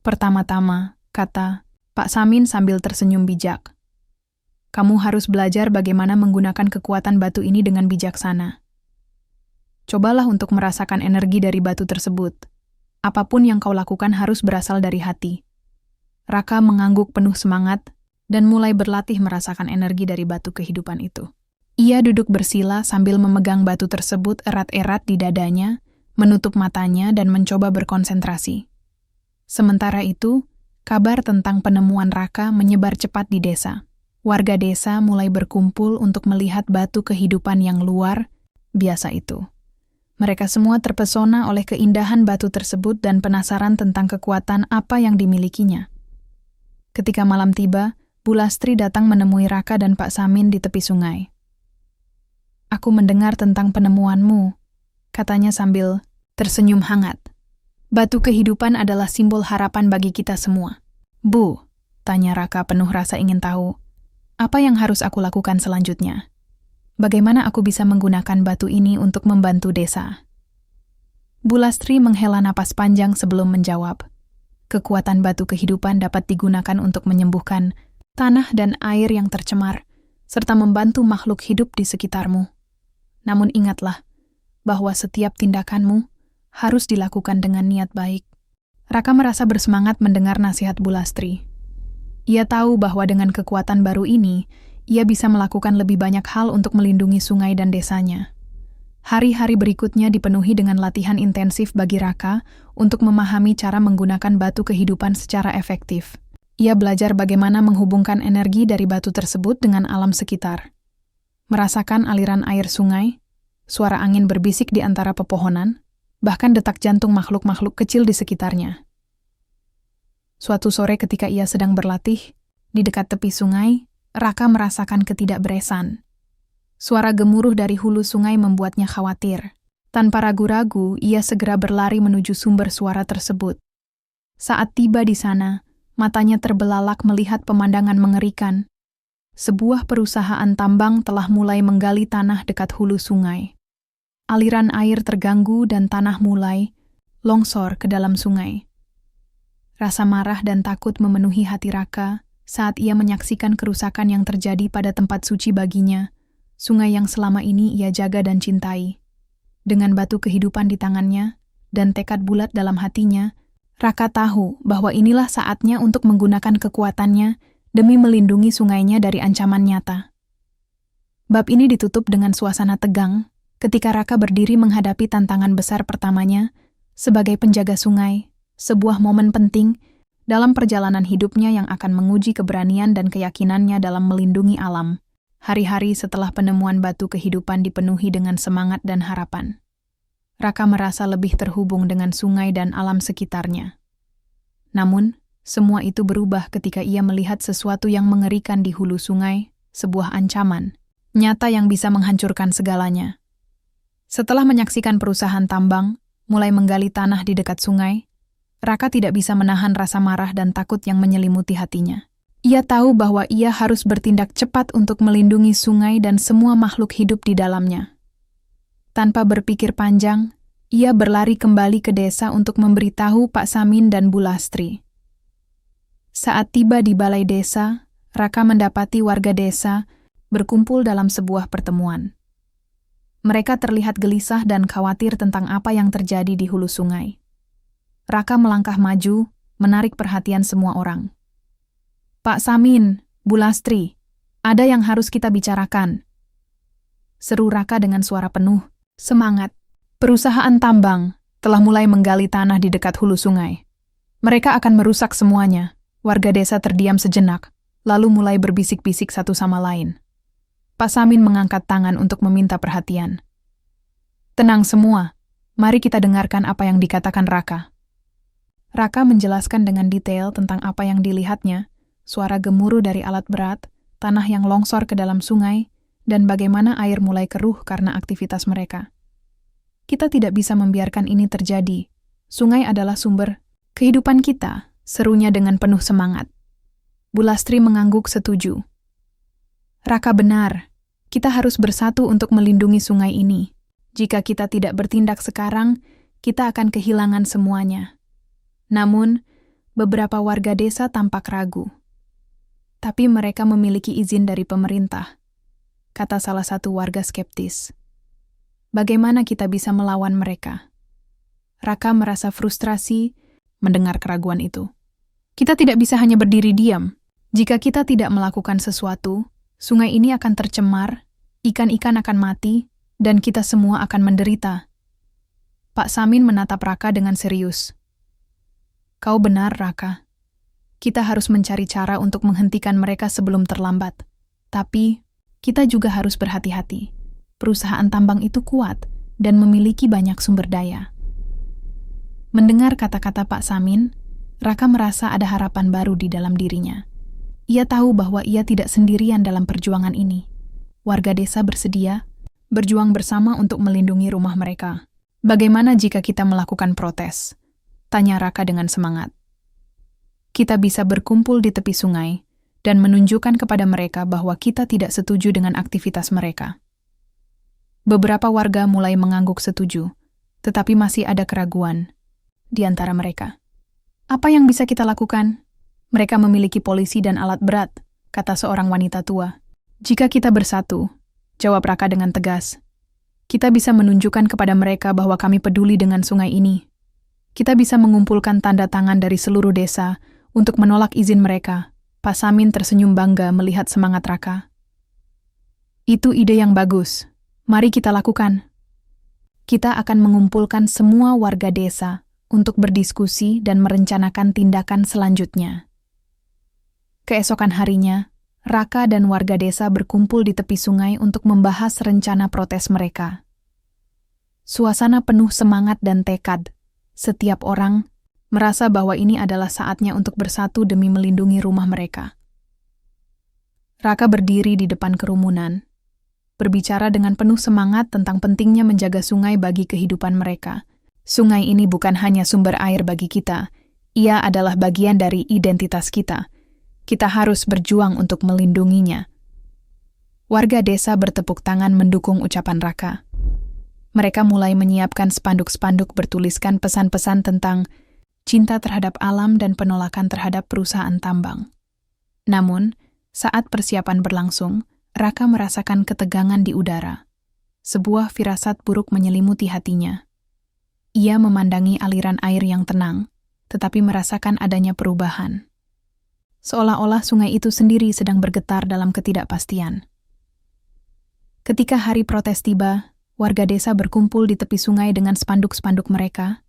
Pertama-tama, kata Pak Samin sambil tersenyum bijak. Kamu harus belajar bagaimana menggunakan kekuatan batu ini dengan bijaksana. Cobalah untuk merasakan energi dari batu tersebut. Apapun yang kau lakukan harus berasal dari hati. Raka mengangguk penuh semangat dan mulai berlatih merasakan energi dari batu kehidupan itu. Ia duduk bersila sambil memegang batu tersebut erat-erat di dadanya, menutup matanya dan mencoba berkonsentrasi. Sementara itu, kabar tentang penemuan Raka menyebar cepat di desa. Warga desa mulai berkumpul untuk melihat batu kehidupan yang luar biasa itu. Mereka semua terpesona oleh keindahan batu tersebut dan penasaran tentang kekuatan apa yang dimilikinya. Ketika malam tiba, Bu Lastri datang menemui Raka dan Pak Samin di tepi sungai. Aku mendengar tentang penemuanmu, katanya sambil tersenyum hangat. Batu kehidupan adalah simbol harapan bagi kita semua. Bu, tanya Raka penuh rasa ingin tahu, apa yang harus aku lakukan selanjutnya? Bagaimana aku bisa menggunakan batu ini untuk membantu desa? Bu Lastri menghela napas panjang sebelum menjawab. Kekuatan batu kehidupan dapat digunakan untuk menyembuhkan tanah dan air yang tercemar, serta membantu makhluk hidup di sekitarmu. Namun ingatlah, bahwa setiap tindakanmu harus dilakukan dengan niat baik. Raka merasa bersemangat mendengar nasihat Bu Lastri. Ia tahu bahwa dengan kekuatan baru ini, ia bisa melakukan lebih banyak hal untuk melindungi sungai dan desanya. Hari-hari berikutnya dipenuhi dengan latihan intensif bagi Raka untuk memahami cara menggunakan batu kehidupan secara efektif. Ia belajar bagaimana menghubungkan energi dari batu tersebut dengan alam sekitar. Merasakan aliran air sungai, suara angin berbisik di antara pepohonan, bahkan detak jantung makhluk-makhluk kecil di sekitarnya. Suatu sore ketika ia sedang berlatih, di dekat tepi sungai, Raka merasakan ketidakberesan. Suara gemuruh dari hulu sungai membuatnya khawatir. Tanpa ragu-ragu, ia segera berlari menuju sumber suara tersebut. Saat tiba di sana, matanya terbelalak melihat pemandangan mengerikan. Sebuah perusahaan tambang telah mulai menggali tanah dekat hulu sungai. Aliran air terganggu dan tanah mulai longsor ke dalam sungai. Rasa marah dan takut memenuhi hati Raka saat ia menyaksikan kerusakan yang terjadi pada tempat suci baginya, sungai yang selama ini ia jaga dan cintai. Dengan batu kehidupan di tangannya dan tekad bulat dalam hatinya, Raka tahu bahwa inilah saatnya untuk menggunakan kekuatannya demi melindungi sungainya dari ancaman nyata. Bab ini ditutup dengan suasana tegang ketika Raka berdiri menghadapi tantangan besar pertamanya sebagai penjaga sungai, sebuah momen penting dalam perjalanan hidupnya yang akan menguji keberanian dan keyakinannya dalam melindungi alam. Hari-hari setelah penemuan batu kehidupan dipenuhi dengan semangat dan harapan. Raka merasa lebih terhubung dengan sungai dan alam sekitarnya. Namun, semua itu berubah ketika ia melihat sesuatu yang mengerikan di hulu sungai, sebuah ancaman nyata yang bisa menghancurkan segalanya. Setelah menyaksikan perusahaan tambang mulai menggali tanah di dekat sungai, Raka tidak bisa menahan rasa marah dan takut yang menyelimuti hatinya. Ia tahu bahwa ia harus bertindak cepat untuk melindungi sungai dan semua makhluk hidup di dalamnya. Tanpa berpikir panjang, ia berlari kembali ke desa untuk memberitahu Pak Samin dan Bu Lastri. Saat tiba di balai desa, Raka mendapati warga desa berkumpul dalam sebuah pertemuan. Mereka terlihat gelisah dan khawatir tentang apa yang terjadi di hulu sungai. Raka melangkah maju, menarik perhatian semua orang. Pak Samin, Bu Lastri, ada yang harus kita bicarakan. Seru Raka dengan suara penuh semangat. Perusahaan tambang telah mulai menggali tanah di dekat hulu sungai. Mereka akan merusak semuanya. Warga desa terdiam sejenak, lalu mulai berbisik-bisik satu sama lain. Pak Samin mengangkat tangan untuk meminta perhatian. Tenang semua, mari kita dengarkan apa yang dikatakan Raka. Raka menjelaskan dengan detail tentang apa yang dilihatnya, suara gemuruh dari alat berat, tanah yang longsor ke dalam sungai, dan bagaimana air mulai keruh karena aktivitas mereka. Kita tidak bisa membiarkan ini terjadi. Sungai adalah sumber kehidupan kita, serunya dengan penuh semangat. Bulastri mengangguk setuju. Raka benar, kita harus bersatu untuk melindungi sungai ini. Jika kita tidak bertindak sekarang, kita akan kehilangan semuanya. Namun, beberapa warga desa tampak ragu. Tapi mereka memiliki izin dari pemerintah, kata salah satu warga skeptis. Bagaimana kita bisa melawan mereka? Raka merasa frustrasi mendengar keraguan itu. Kita tidak bisa hanya berdiri diam. Jika kita tidak melakukan sesuatu, sungai ini akan tercemar, ikan-ikan akan mati, dan kita semua akan menderita. Pak Samin menatap Raka dengan serius. Kau benar, Raka. Kita harus mencari cara untuk menghentikan mereka sebelum terlambat. Tapi, kita juga harus berhati-hati. Perusahaan tambang itu kuat dan memiliki banyak sumber daya. Mendengar kata-kata Pak Samin, Raka merasa ada harapan baru di dalam dirinya. Ia tahu bahwa ia tidak sendirian dalam perjuangan ini. Warga desa bersedia berjuang bersama untuk melindungi rumah mereka. Bagaimana jika kita melakukan protes? Tanya Raka dengan semangat. Kita bisa berkumpul di tepi sungai dan menunjukkan kepada mereka bahwa kita tidak setuju dengan aktivitas mereka. Beberapa warga mulai mengangguk setuju, tetapi masih ada keraguan di antara mereka. Apa yang bisa kita lakukan? Mereka memiliki polisi dan alat berat, kata seorang wanita tua. Jika kita bersatu, jawab Raka dengan tegas, kita bisa menunjukkan kepada mereka bahwa kami peduli dengan sungai ini. Kita bisa mengumpulkan tanda tangan dari seluruh desa untuk menolak izin mereka. Pak Samin tersenyum bangga melihat semangat Raka. Itu ide yang bagus. Mari kita lakukan. Kita akan mengumpulkan semua warga desa untuk berdiskusi dan merencanakan tindakan selanjutnya. Keesokan harinya, Raka dan warga desa berkumpul di tepi sungai untuk membahas rencana protes mereka. Suasana penuh semangat dan tekad. Setiap orang merasa bahwa ini adalah saatnya untuk bersatu demi melindungi rumah mereka. Raka berdiri di depan kerumunan, berbicara dengan penuh semangat tentang pentingnya menjaga sungai bagi kehidupan mereka. Sungai ini bukan hanya sumber air bagi kita, ia adalah bagian dari identitas kita. Kita harus berjuang untuk melindunginya. Warga desa bertepuk tangan mendukung ucapan Raka. Mereka mulai menyiapkan spanduk-spanduk bertuliskan pesan-pesan tentang cinta terhadap alam dan penolakan terhadap perusahaan tambang. Namun, saat persiapan berlangsung, Raka merasakan ketegangan di udara. Sebuah firasat buruk menyelimuti hatinya. Ia memandangi aliran air yang tenang, tetapi merasakan adanya perubahan. Seolah-olah sungai itu sendiri sedang bergetar dalam ketidakpastian. Ketika hari protes tiba, warga desa berkumpul di tepi sungai dengan spanduk-spanduk mereka,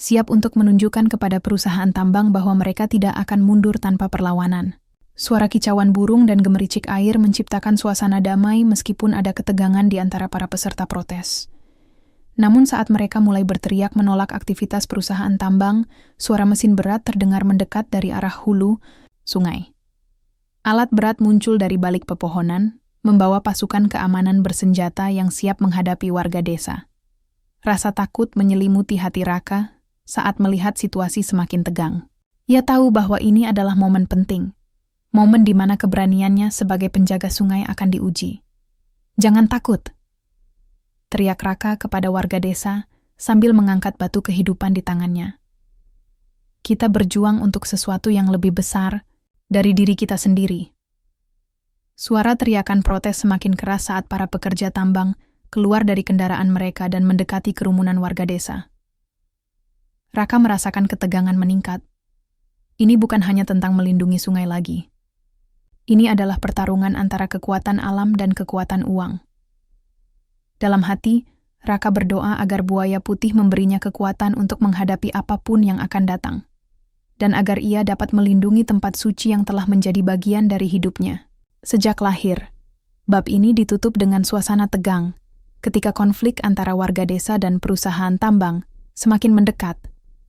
siap untuk menunjukkan kepada perusahaan tambang bahwa mereka tidak akan mundur tanpa perlawanan. Suara kicauan burung dan gemericik air menciptakan suasana damai meskipun ada ketegangan di antara para peserta protes. Namun saat mereka mulai berteriak menolak aktivitas perusahaan tambang, suara mesin berat terdengar mendekat dari arah hulu sungai. Alat berat muncul dari balik pepohonan, membawa pasukan keamanan bersenjata yang siap menghadapi warga desa. Rasa takut menyelimuti hati Raka saat melihat situasi semakin tegang. Ia tahu bahwa ini adalah momen penting, momen di mana keberaniannya sebagai penjaga sungai akan diuji. Jangan takut, teriak Raka kepada warga desa sambil mengangkat batu kehidupan di tangannya. Kita berjuang untuk sesuatu yang lebih besar dari diri kita sendiri. Suara teriakan protes semakin keras saat para pekerja tambang keluar dari kendaraan mereka dan mendekati kerumunan warga desa. Raka merasakan ketegangan meningkat. Ini bukan hanya tentang melindungi sungai lagi. Ini adalah pertarungan antara kekuatan alam dan kekuatan uang. Dalam hati, Raka berdoa agar buaya putih memberinya kekuatan untuk menghadapi apapun yang akan datang, dan agar ia dapat melindungi tempat suci yang telah menjadi bagian dari hidupnya. Sejak lahir, bab ini ditutup dengan suasana tegang ketika konflik antara warga desa dan perusahaan tambang semakin mendekat.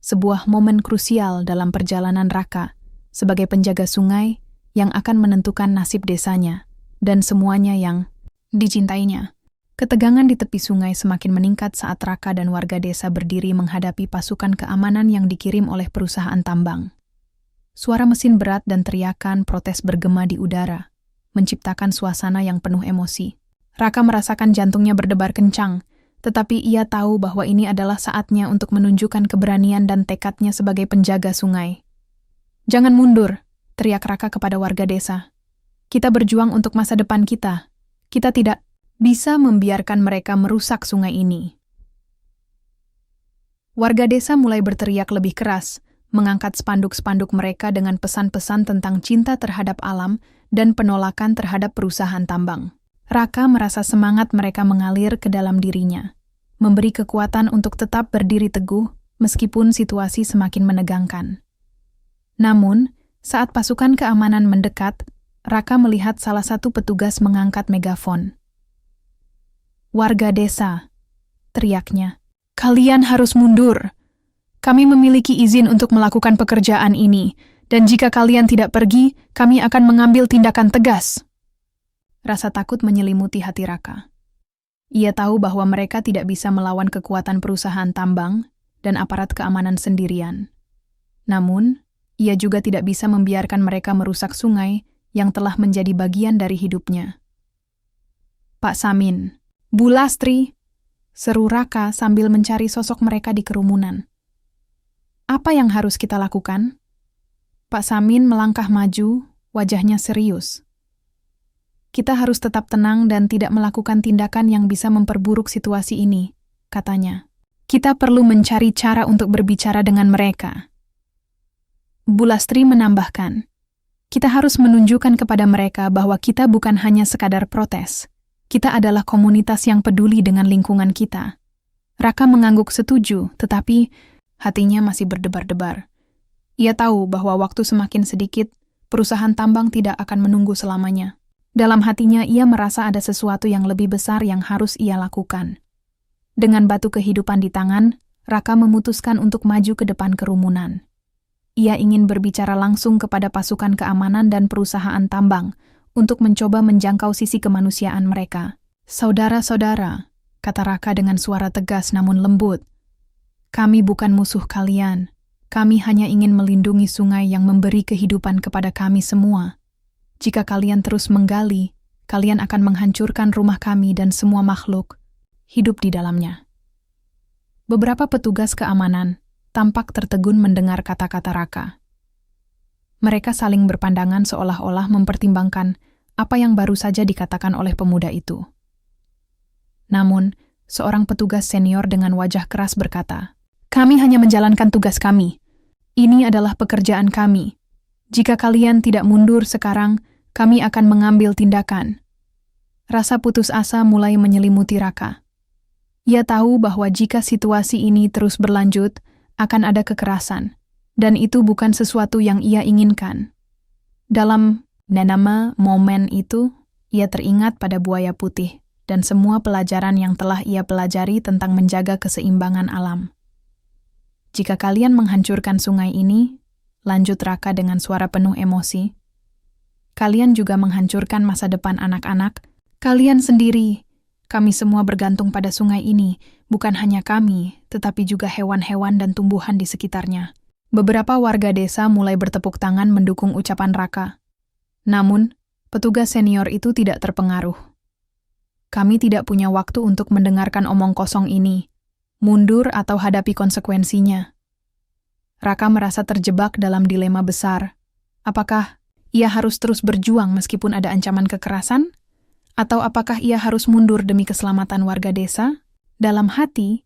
sebuah momen krusial dalam perjalanan Raka sebagai penjaga sungai yang akan menentukan nasib desanya dan semuanya yang dicintainya. Ketegangan di tepi sungai semakin meningkat saat Raka dan warga desa berdiri menghadapi pasukan keamanan yang dikirim oleh perusahaan tambang. Suara mesin berat dan teriakan protes bergema di udara, menciptakan suasana yang penuh emosi. Raka merasakan jantungnya berdebar kencang, tetapi ia tahu bahwa ini adalah saatnya untuk menunjukkan keberanian dan tekadnya sebagai penjaga sungai. "Jangan mundur," teriak Raka kepada warga desa. "Kita berjuang untuk masa depan kita. Kita tidak bisa membiarkan mereka merusak sungai ini." Warga desa mulai berteriak lebih keras, mengangkat spanduk-spanduk mereka dengan pesan-pesan tentang cinta terhadap alam dan penolakan terhadap perusahaan tambang. Raka merasa semangat mereka mengalir ke dalam dirinya, memberi kekuatan untuk tetap berdiri teguh meskipun situasi semakin menegangkan. Namun, saat pasukan keamanan mendekat, Raka melihat salah satu petugas mengangkat megafon. "Warga desa," teriaknya, "kalian harus mundur. Kami memiliki izin untuk melakukan pekerjaan ini, dan jika kalian tidak pergi, kami akan mengambil tindakan tegas." Rasa takut menyelimuti hati Raka. Ia tahu bahwa mereka tidak bisa melawan kekuatan perusahaan tambang dan aparat keamanan sendirian. Namun, ia juga tidak bisa membiarkan mereka merusak sungai yang telah menjadi bagian dari hidupnya. "Pak Samin, Bu Lastri," seru Raka sambil mencari sosok mereka di kerumunan. "Apa yang harus kita lakukan?" Pak Samin melangkah maju, wajahnya serius. "Kita harus tetap tenang dan tidak melakukan tindakan yang bisa memperburuk situasi ini," katanya. "Kita perlu mencari cara untuk berbicara dengan mereka." Bu Lastri menambahkan, "Kita harus menunjukkan kepada mereka bahwa kita bukan hanya sekadar protes. Kita adalah komunitas yang peduli dengan lingkungan kita." Raka mengangguk setuju, tetapi hatinya masih berdebar-debar. Ia tahu bahwa waktu semakin sedikit, perusahaan tambang tidak akan menunggu selamanya. Dalam hatinya ia merasa ada sesuatu yang lebih besar yang harus ia lakukan. Dengan batu kehidupan di tangan, Raka memutuskan untuk maju ke depan kerumunan. Ia ingin berbicara langsung kepada pasukan keamanan dan perusahaan tambang untuk mencoba menjangkau sisi kemanusiaan mereka. "Saudara-saudara," kata Raka dengan suara tegas namun lembut, "kami bukan musuh kalian. Kami hanya ingin melindungi sungai yang memberi kehidupan kepada kami semua. Jika kalian terus menggali, kalian akan menghancurkan rumah kami dan semua makhluk hidup di dalamnya." Beberapa petugas keamanan tampak tertegun mendengar kata-kata Raka. Mereka saling berpandangan seolah-olah mempertimbangkan apa yang baru saja dikatakan oleh pemuda itu. Namun, seorang petugas senior dengan wajah keras berkata, "Kami hanya menjalankan tugas kami. Ini adalah pekerjaan kami. Jika kalian tidak mundur sekarang, kami akan mengambil tindakan." Rasa putus asa mulai menyelimuti Raka. Ia tahu bahwa jika situasi ini terus berlanjut, akan ada kekerasan, dan itu bukan sesuatu yang ia inginkan. Dalam momen itu, ia teringat pada buaya putih dan semua pelajaran yang telah ia pelajari tentang menjaga keseimbangan alam. "Jika kalian menghancurkan sungai ini," lanjut Raka dengan suara penuh emosi, "kalian juga menghancurkan masa depan anak-anak kalian sendiri. Kami semua bergantung pada sungai ini, bukan hanya kami, tetapi juga hewan-hewan dan tumbuhan di sekitarnya." Beberapa warga desa mulai bertepuk tangan mendukung ucapan Raka. Namun, petugas senior itu tidak terpengaruh. "Kami tidak punya waktu untuk mendengarkan omong kosong ini. Mundur atau hadapi konsekuensinya." Raka merasa terjebak dalam dilema besar. Apakah ia harus terus berjuang meskipun ada ancaman kekerasan? Atau apakah ia harus mundur demi keselamatan warga desa? Dalam hati,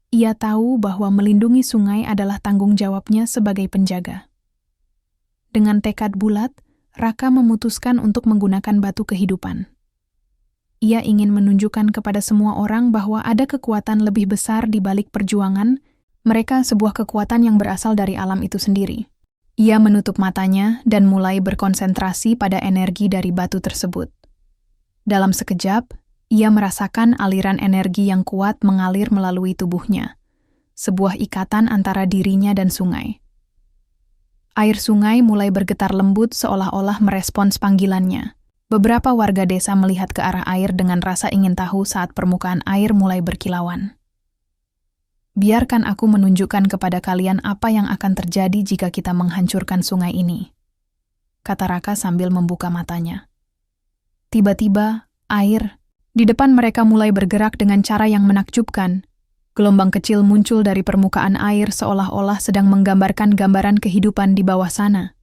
ia tahu bahwa melindungi sungai adalah tanggung jawabnya sebagai penjaga. Dengan tekad bulat, Raka memutuskan untuk menggunakan batu kehidupan. Ia ingin menunjukkan kepada semua orang bahwa ada kekuatan lebih besar di balik perjuangan, mereka sebuah kekuatan yang berasal dari alam itu sendiri. Ia menutup matanya dan mulai berkonsentrasi pada energi dari batu tersebut. Dalam sekejap, ia merasakan aliran energi yang kuat mengalir melalui tubuhnya, sebuah ikatan antara dirinya dan sungai. Air sungai mulai bergetar lembut seolah-olah merespons panggilannya. Beberapa warga desa melihat ke arah air dengan rasa ingin tahu saat permukaan air mulai berkilauan. Biarkan aku menunjukkan kepada kalian apa yang akan terjadi jika kita menghancurkan sungai ini, kata Raka sambil membuka matanya. Tiba-tiba, air di depan mereka mulai bergerak dengan cara yang menakjubkan. Gelombang kecil muncul dari permukaan air seolah-olah sedang menggambarkan gambaran kehidupan di bawah sana.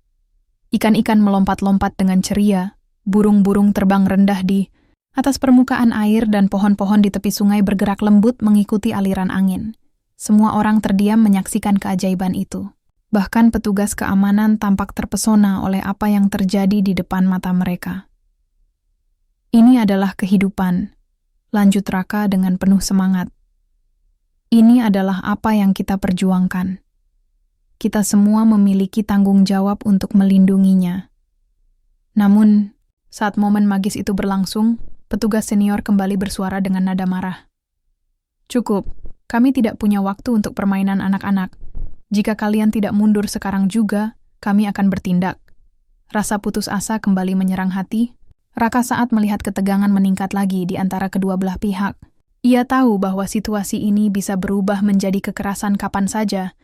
Ikan-ikan melompat-lompat dengan ceria, burung-burung terbang rendah di atas permukaan air dan pohon-pohon di tepi sungai bergerak lembut mengikuti aliran angin. Semua orang terdiam menyaksikan keajaiban itu. Bahkan petugas keamanan tampak terpesona oleh apa yang terjadi di depan mata mereka. Ini adalah kehidupan, lanjut Raka dengan penuh semangat. Ini adalah apa yang kita perjuangkan. Kita semua memiliki tanggung jawab untuk melindunginya. Namun, saat momen magis itu berlangsung, petugas senior kembali bersuara dengan nada marah. Cukup, kami tidak punya waktu untuk permainan anak-anak. Jika kalian tidak mundur sekarang juga, kami akan bertindak. Rasa putus asa kembali menyerang hati Raka saat melihat ketegangan meningkat lagi di antara kedua belah pihak. Ia tahu bahwa situasi ini bisa berubah menjadi kekerasan kapan saja,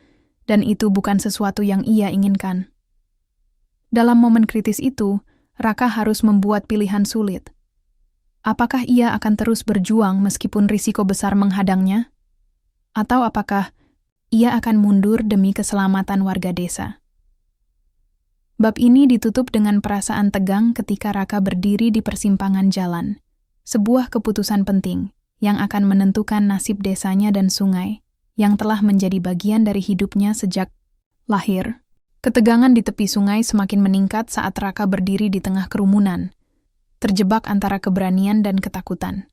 dan itu bukan sesuatu yang ia inginkan. Dalam momen kritis itu, Raka harus membuat pilihan sulit. Apakah ia akan terus berjuang meskipun risiko besar menghadangnya? Atau apakah ia akan mundur demi keselamatan warga desa? Bab ini ditutup dengan perasaan tegang ketika Raka berdiri di persimpangan jalan. Sebuah keputusan penting yang akan menentukan nasib desanya dan sungai, yang telah menjadi bagian dari hidupnya sejak lahir. Ketegangan di tepi sungai semakin meningkat saat Raka berdiri di tengah kerumunan, terjebak antara keberanian dan ketakutan.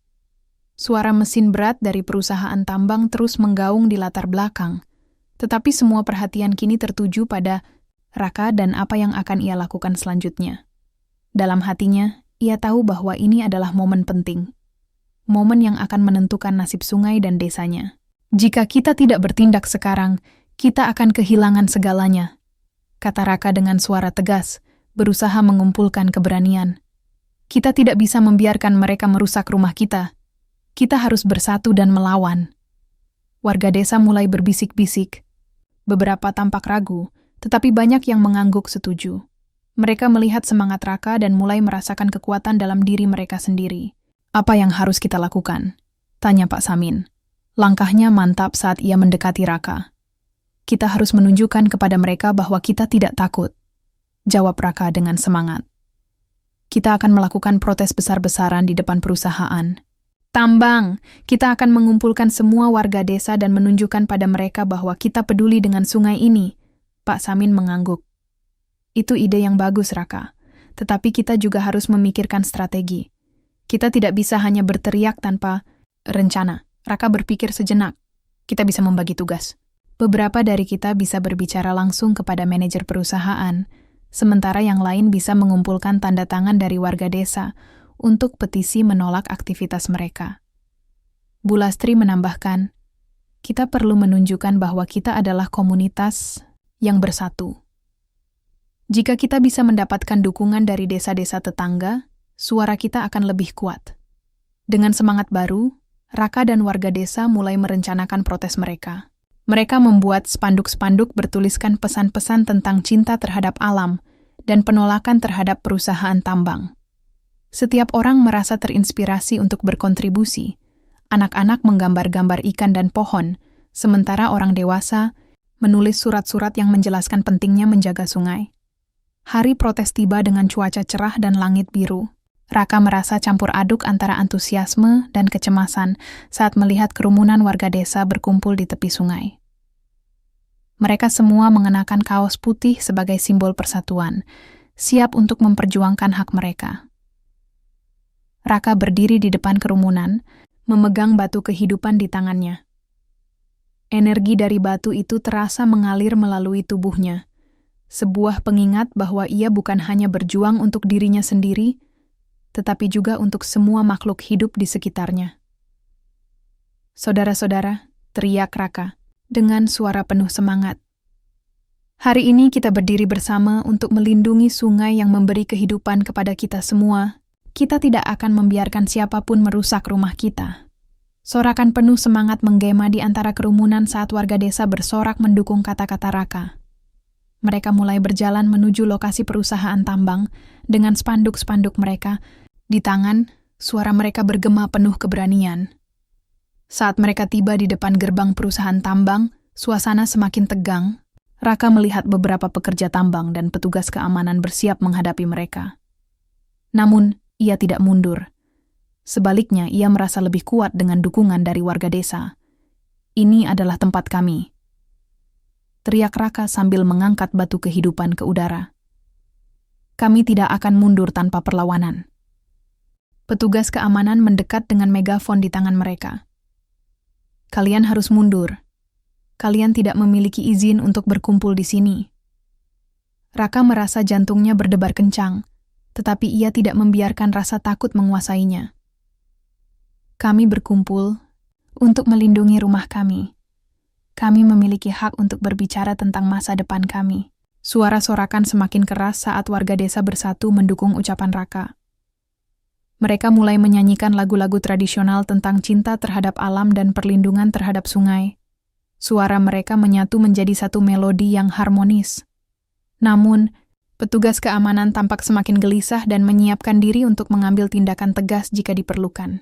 Suara mesin berat dari perusahaan tambang terus menggaung di latar belakang, tetapi semua perhatian kini tertuju pada Raka dan apa yang akan ia lakukan selanjutnya. Dalam hatinya, ia tahu bahwa ini adalah momen penting. Momen yang akan menentukan nasib sungai dan desanya. Jika kita tidak bertindak sekarang, kita akan kehilangan segalanya, kata Raka dengan suara tegas, berusaha mengumpulkan keberanian. Kita tidak bisa membiarkan mereka merusak rumah kita. Kita harus bersatu dan melawan. Warga desa mulai berbisik-bisik. Beberapa tampak ragu, tetapi banyak yang mengangguk setuju. Mereka melihat semangat Raka dan mulai merasakan kekuatan dalam diri mereka sendiri. Apa yang harus kita lakukan? Tanya Pak Samin. Langkahnya mantap saat ia mendekati Raka. Kita harus menunjukkan kepada mereka bahwa kita tidak takut. Jawab Raka dengan semangat. Kita akan melakukan protes besar-besaran di depan perusahaan. Tambang, kita akan mengumpulkan semua warga desa dan menunjukkan pada mereka bahwa kita peduli dengan sungai ini. Pak Samin mengangguk. Itu ide yang bagus, Raka. Tetapi kita juga harus memikirkan strategi. Kita tidak bisa hanya berteriak tanpa rencana. Raka berpikir sejenak. Kita bisa membagi tugas. Beberapa dari kita bisa berbicara langsung kepada manajer perusahaan, sementara yang lain bisa mengumpulkan tanda tangan dari warga desa untuk petisi menolak aktivitas mereka. Bu Lastri menambahkan, kita perlu menunjukkan bahwa kita adalah komunitas yang bersatu. Jika kita bisa mendapatkan dukungan dari desa-desa tetangga, suara kita akan lebih kuat. Dengan semangat baru, Raka dan warga desa mulai merencanakan protes mereka. Mereka membuat spanduk-spanduk bertuliskan pesan-pesan tentang cinta terhadap alam dan penolakan terhadap perusahaan tambang. Setiap orang merasa terinspirasi untuk berkontribusi. Anak-anak menggambar-gambar ikan dan pohon, sementara orang dewasa menulis surat-surat yang menjelaskan pentingnya menjaga sungai. Hari protes tiba dengan cuaca cerah dan langit biru. Raka merasa campur aduk antara antusiasme dan kecemasan saat melihat kerumunan warga desa berkumpul di tepi sungai. Mereka semua mengenakan kaos putih sebagai simbol persatuan, siap untuk memperjuangkan hak mereka. Raka berdiri di depan kerumunan, memegang batu kehidupan di tangannya. Energi dari batu itu terasa mengalir melalui tubuhnya, sebuah pengingat bahwa ia bukan hanya berjuang untuk dirinya sendiri, tetapi juga untuk semua makhluk hidup di sekitarnya. Saudara-saudara, teriak Raka. dengan suara penuh semangat. Hari ini kita berdiri bersama untuk melindungi sungai yang memberi kehidupan kepada kita semua. Kita tidak akan membiarkan siapapun merusak rumah kita. Sorakan penuh semangat menggema di antara kerumunan saat warga desa bersorak mendukung kata-kata Raka. Mereka mulai berjalan menuju lokasi perusahaan tambang dengan spanduk-spanduk mereka. Di tangan, suara mereka bergema penuh keberanian. Saat mereka tiba di depan gerbang perusahaan tambang, suasana semakin tegang. Raka melihat beberapa pekerja tambang dan petugas keamanan bersiap menghadapi mereka. Namun, ia tidak mundur. Sebaliknya, ia merasa lebih kuat dengan dukungan dari warga desa. Ini adalah tempat kami. Teriak Raka sambil mengangkat batu kehidupan ke udara. Kami tidak akan mundur tanpa perlawanan. Petugas keamanan mendekat dengan megafon di tangan mereka. Kalian harus mundur. Kalian tidak memiliki izin untuk berkumpul di sini. Raka merasa jantungnya berdebar kencang, tetapi ia tidak membiarkan rasa takut menguasainya. Kami berkumpul untuk melindungi rumah kami. Kami memiliki hak untuk berbicara tentang masa depan kami. Suara sorakan semakin keras saat warga desa bersatu mendukung ucapan Raka. Mereka mulai menyanyikan lagu-lagu tradisional tentang cinta terhadap alam dan perlindungan terhadap sungai. Suara mereka menyatu menjadi satu melodi yang harmonis. Namun, petugas keamanan tampak semakin gelisah dan menyiapkan diri untuk mengambil tindakan tegas jika diperlukan.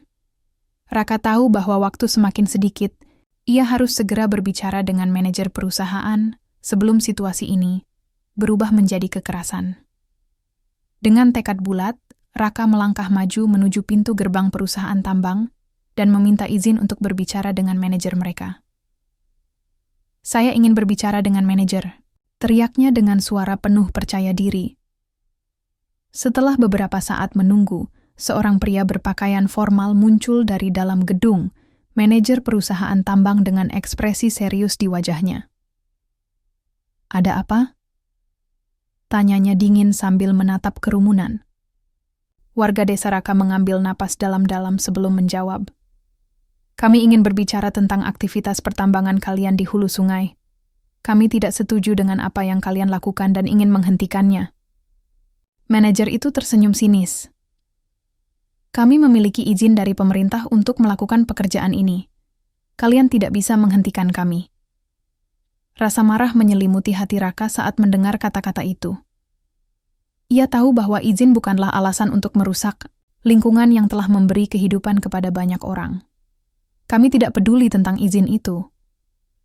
Raka tahu bahwa waktu semakin sedikit. Ia harus segera berbicara dengan manajer perusahaan sebelum situasi ini berubah menjadi kekerasan. Dengan tekad bulat, Raka melangkah maju menuju pintu gerbang perusahaan tambang dan meminta izin untuk berbicara dengan manajer mereka. Saya ingin berbicara dengan manajer, teriaknya dengan suara penuh percaya diri. Setelah beberapa saat menunggu, seorang pria berpakaian formal muncul dari dalam gedung. Manajer perusahaan tambang dengan ekspresi serius di wajahnya. Ada apa? Tanyanya dingin sambil menatap kerumunan. Warga desa Raka mengambil napas dalam-dalam sebelum menjawab. Kami ingin berbicara tentang aktivitas pertambangan kalian di hulu sungai. Kami tidak setuju dengan apa yang kalian lakukan dan ingin menghentikannya. Manajer itu tersenyum sinis. Kami memiliki izin dari pemerintah untuk melakukan pekerjaan ini. Kalian tidak bisa menghentikan kami. Rasa marah menyelimuti hati Raka saat mendengar kata-kata itu. Ia tahu bahwa izin bukanlah alasan untuk merusak lingkungan yang telah memberi kehidupan kepada banyak orang. Kami tidak peduli tentang izin itu.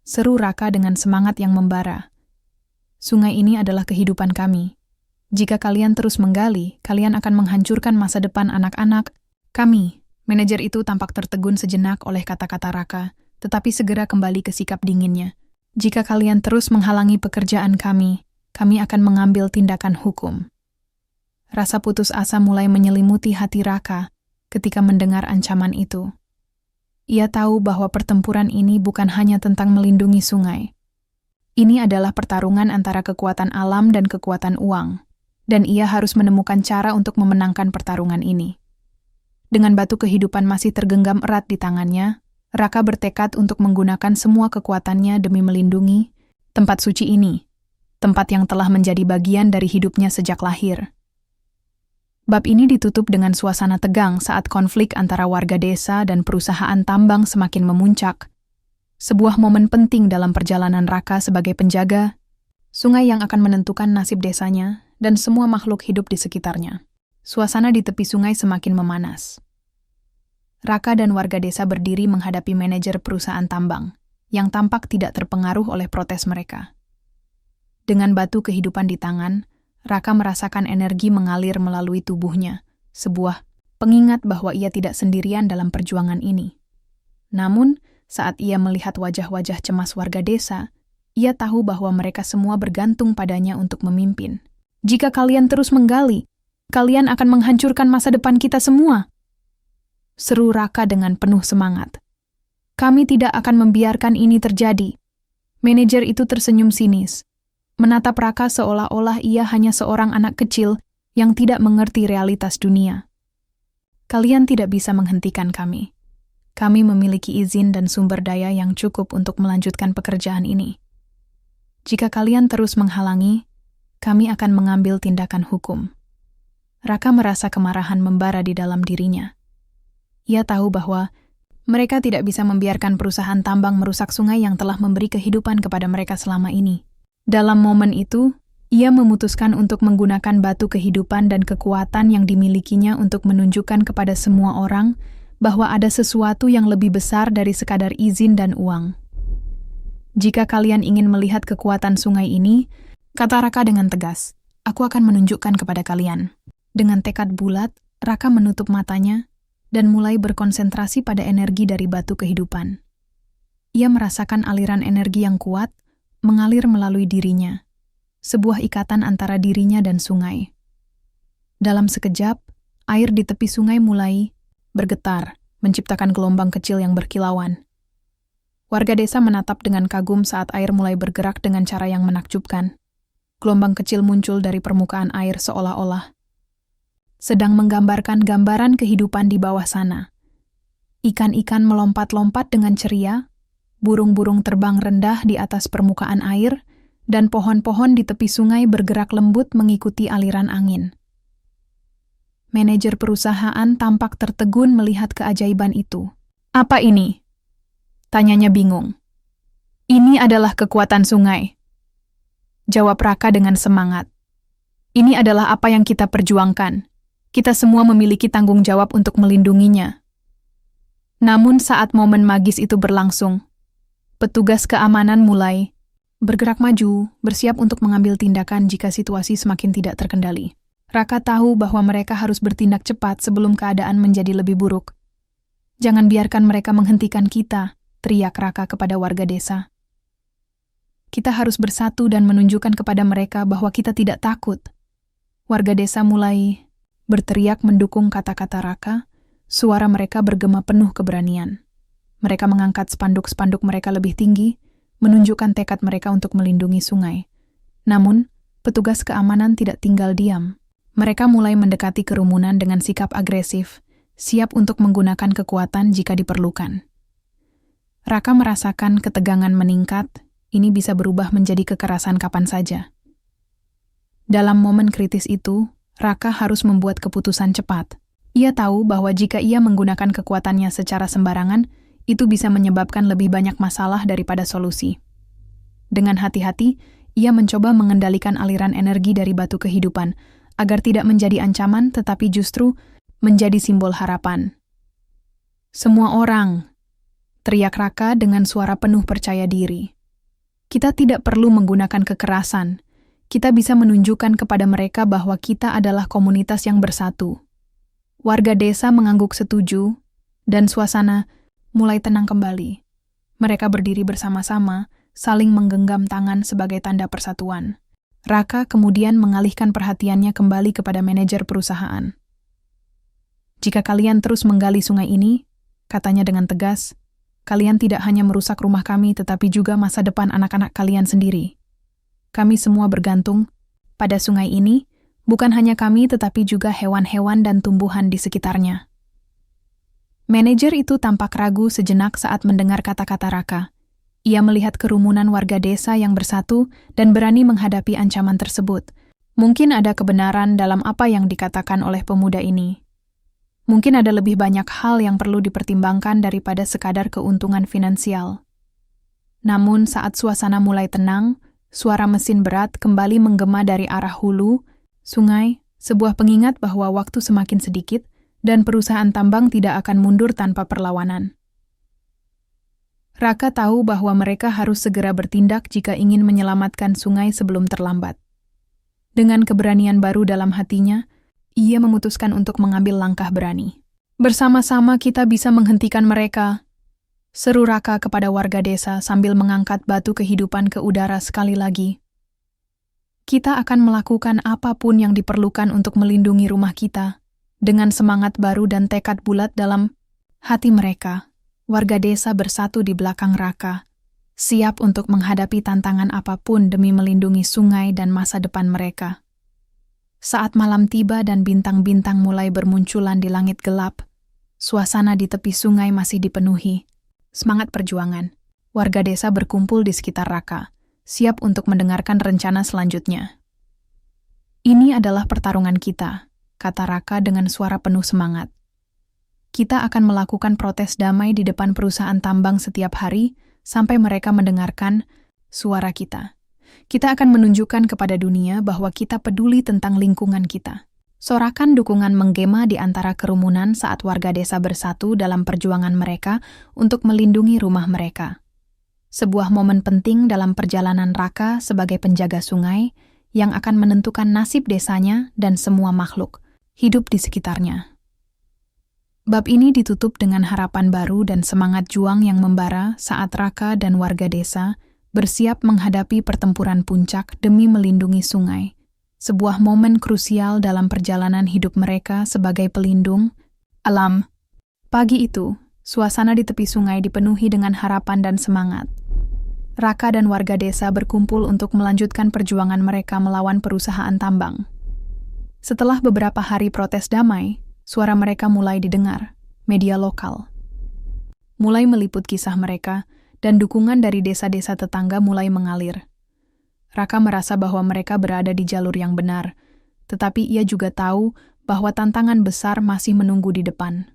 Seru Raka dengan semangat yang membara. Sungai ini adalah kehidupan kami. Jika kalian terus menggali, kalian akan menghancurkan masa depan anak-anak. Kami, manajer itu tampak tertegun sejenak oleh kata-kata Raka, tetapi segera kembali ke sikap dinginnya. Jika kalian terus menghalangi pekerjaan kami akan mengambil tindakan hukum. Rasa putus asa mulai menyelimuti hati Raka ketika mendengar ancaman itu. Ia tahu bahwa pertempuran ini bukan hanya tentang melindungi sungai. Ini adalah pertarungan antara kekuatan alam dan kekuatan uang. Dan ia harus menemukan cara untuk memenangkan pertarungan ini. Dengan batu kehidupan masih tergenggam erat di tangannya, Raka bertekad untuk menggunakan semua kekuatannya demi melindungi tempat suci ini, tempat yang telah menjadi bagian dari hidupnya sejak lahir. Bab ini ditutup dengan suasana tegang saat konflik antara warga desa dan perusahaan tambang semakin memuncak. Sebuah momen penting dalam perjalanan Raka sebagai penjaga, sungai yang akan menentukan nasib desanya, dan semua makhluk hidup di sekitarnya. Suasana di tepi sungai semakin memanas. Raka dan warga desa berdiri menghadapi manajer perusahaan tambang, yang tampak tidak terpengaruh oleh protes mereka. Dengan batu kehidupan di tangan, Raka merasakan energi mengalir melalui tubuhnya, sebuah pengingat bahwa ia tidak sendirian dalam perjuangan ini. Namun, saat ia melihat wajah-wajah cemas warga desa, ia tahu bahwa mereka semua bergantung padanya untuk memimpin. Jika kalian terus menggali, kalian akan menghancurkan masa depan kita semua. Seru Raka dengan penuh semangat. Kami tidak akan membiarkan ini terjadi. Manajer itu tersenyum sinis, menatap Raka seolah-olah ia hanya seorang anak kecil yang tidak mengerti realitas dunia. Kalian tidak bisa menghentikan kami. Kami memiliki izin dan sumber daya yang cukup untuk melanjutkan pekerjaan ini. Jika kalian terus menghalangi, kami akan mengambil tindakan hukum. Raka merasa kemarahan membara di dalam dirinya. Ia tahu bahwa mereka tidak bisa membiarkan perusahaan tambang merusak sungai yang telah memberi kehidupan kepada mereka selama ini. Dalam momen itu, ia memutuskan untuk menggunakan batu kehidupan dan kekuatan yang dimilikinya untuk menunjukkan kepada semua orang bahwa ada sesuatu yang lebih besar dari sekadar izin dan uang. Jika kalian ingin melihat kekuatan sungai ini, kata Raka dengan tegas, aku akan menunjukkan kepada kalian. Dengan tekad bulat, Raka menutup matanya dan mulai berkonsentrasi pada energi dari batu kehidupan. Ia merasakan aliran energi yang kuat mengalir melalui dirinya, sebuah ikatan antara dirinya dan sungai. Dalam sekejap, air di tepi sungai mulai bergetar, menciptakan gelombang kecil yang berkilauan. Warga desa menatap dengan kagum saat air mulai bergerak dengan cara yang menakjubkan. Gelombang kecil muncul dari permukaan air seolah-olah sedang menggambarkan gambaran kehidupan di bawah sana. Ikan-ikan melompat-lompat dengan ceria, burung-burung terbang rendah di atas permukaan air, dan pohon-pohon di tepi sungai bergerak lembut mengikuti aliran angin. Manajer perusahaan tampak tertegun melihat keajaiban itu. Apa ini? Tanyanya bingung. Ini adalah kekuatan sungai. Jawab Raka dengan semangat. Ini adalah apa yang kita perjuangkan. Kita semua memiliki tanggung jawab untuk melindunginya. Namun saat momen magis itu berlangsung, petugas keamanan mulai bergerak maju, bersiap untuk mengambil tindakan jika situasi semakin tidak terkendali. Raka tahu bahwa mereka harus bertindak cepat sebelum keadaan menjadi lebih buruk. Jangan biarkan mereka menghentikan kita, teriak Raka kepada warga desa. Kita harus bersatu dan menunjukkan kepada mereka bahwa kita tidak takut. Warga desa mulai berteriak mendukung kata-kata Raka, suara mereka bergema penuh keberanian. Mereka mengangkat spanduk-spanduk mereka lebih tinggi, menunjukkan tekad mereka untuk melindungi sungai. Namun, petugas keamanan tidak tinggal diam. Mereka mulai mendekati kerumunan dengan sikap agresif, siap untuk menggunakan kekuatan jika diperlukan. Raka merasakan ketegangan meningkat, ini bisa berubah menjadi kekerasan kapan saja. Dalam momen kritis itu, Raka harus membuat keputusan cepat. Ia tahu bahwa jika ia menggunakan kekuatannya secara sembarangan, itu bisa menyebabkan lebih banyak masalah daripada solusi. Dengan hati-hati, ia mencoba mengendalikan aliran energi dari batu kehidupan, agar tidak menjadi ancaman tetapi justru menjadi simbol harapan. Semua orang, teriak Raka dengan suara penuh percaya diri. Kita tidak perlu menggunakan kekerasan. Kita bisa menunjukkan kepada mereka bahwa kita adalah komunitas yang bersatu. Warga desa mengangguk setuju, dan suasana mulai tenang kembali. Mereka berdiri bersama-sama, saling menggenggam tangan sebagai tanda persatuan. Raka kemudian mengalihkan perhatiannya kembali kepada manajer perusahaan. Jika kalian terus menggali sungai ini, katanya dengan tegas, kalian tidak hanya merusak rumah kami tetapi juga masa depan anak-anak kalian sendiri. Kami semua bergantung pada sungai ini, bukan hanya kami tetapi juga hewan-hewan dan tumbuhan di sekitarnya. Manajer itu tampak ragu sejenak saat mendengar kata-kata Raka. Ia melihat kerumunan warga desa yang bersatu dan berani menghadapi ancaman tersebut. Mungkin ada kebenaran dalam apa yang dikatakan oleh pemuda ini. Mungkin ada lebih banyak hal yang perlu dipertimbangkan daripada sekadar keuntungan finansial. Namun saat suasana mulai tenang, suara mesin berat kembali menggema dari arah hulu, sungai, sebuah pengingat bahwa waktu semakin sedikit dan perusahaan tambang tidak akan mundur tanpa perlawanan. Raka tahu bahwa mereka harus segera bertindak jika ingin menyelamatkan sungai sebelum terlambat. Dengan keberanian baru dalam hatinya, ia memutuskan untuk mengambil langkah berani. Bersama-sama kita bisa menghentikan mereka, seru Raka kepada warga desa sambil mengangkat batu kehidupan ke udara sekali lagi. Kita akan melakukan apapun yang diperlukan untuk melindungi rumah kita. Dengan semangat baru dan tekad bulat dalam hati mereka, warga desa bersatu di belakang Raka, siap untuk menghadapi tantangan apapun demi melindungi sungai dan masa depan mereka. Saat malam tiba dan bintang-bintang mulai bermunculan di langit gelap, Suasana di tepi sungai masih dipenuhi semangat perjuangan. Warga desa berkumpul di sekitar Raka, siap untuk mendengarkan rencana selanjutnya. "Ini adalah pertarungan kita," kata Raka dengan suara penuh semangat. "Kita akan melakukan protes damai di depan perusahaan tambang setiap hari sampai mereka mendengarkan suara kita. Kita akan menunjukkan kepada dunia bahwa kita peduli tentang lingkungan kita." Sorakan dukungan menggema di antara kerumunan saat warga desa bersatu dalam perjuangan mereka untuk melindungi rumah mereka. Sebuah momen penting dalam perjalanan Raka sebagai penjaga sungai yang akan menentukan nasib desanya dan semua makhluk hidup di sekitarnya. Bab ini ditutup dengan harapan baru dan semangat juang yang membara saat Raka dan warga desa bersiap menghadapi pertempuran puncak demi melindungi sungai. Sebuah momen krusial dalam perjalanan hidup mereka sebagai pelindung alam. Pagi itu, suasana di tepi sungai dipenuhi dengan harapan dan semangat. Raka dan warga desa berkumpul untuk melanjutkan perjuangan mereka melawan perusahaan tambang. Setelah beberapa hari protes damai, suara mereka mulai didengar. Media lokal mulai meliput kisah mereka, dan dukungan dari desa-desa tetangga mulai mengalir. Raka merasa bahwa mereka berada di jalur yang benar, tetapi ia juga tahu bahwa tantangan besar masih menunggu di depan.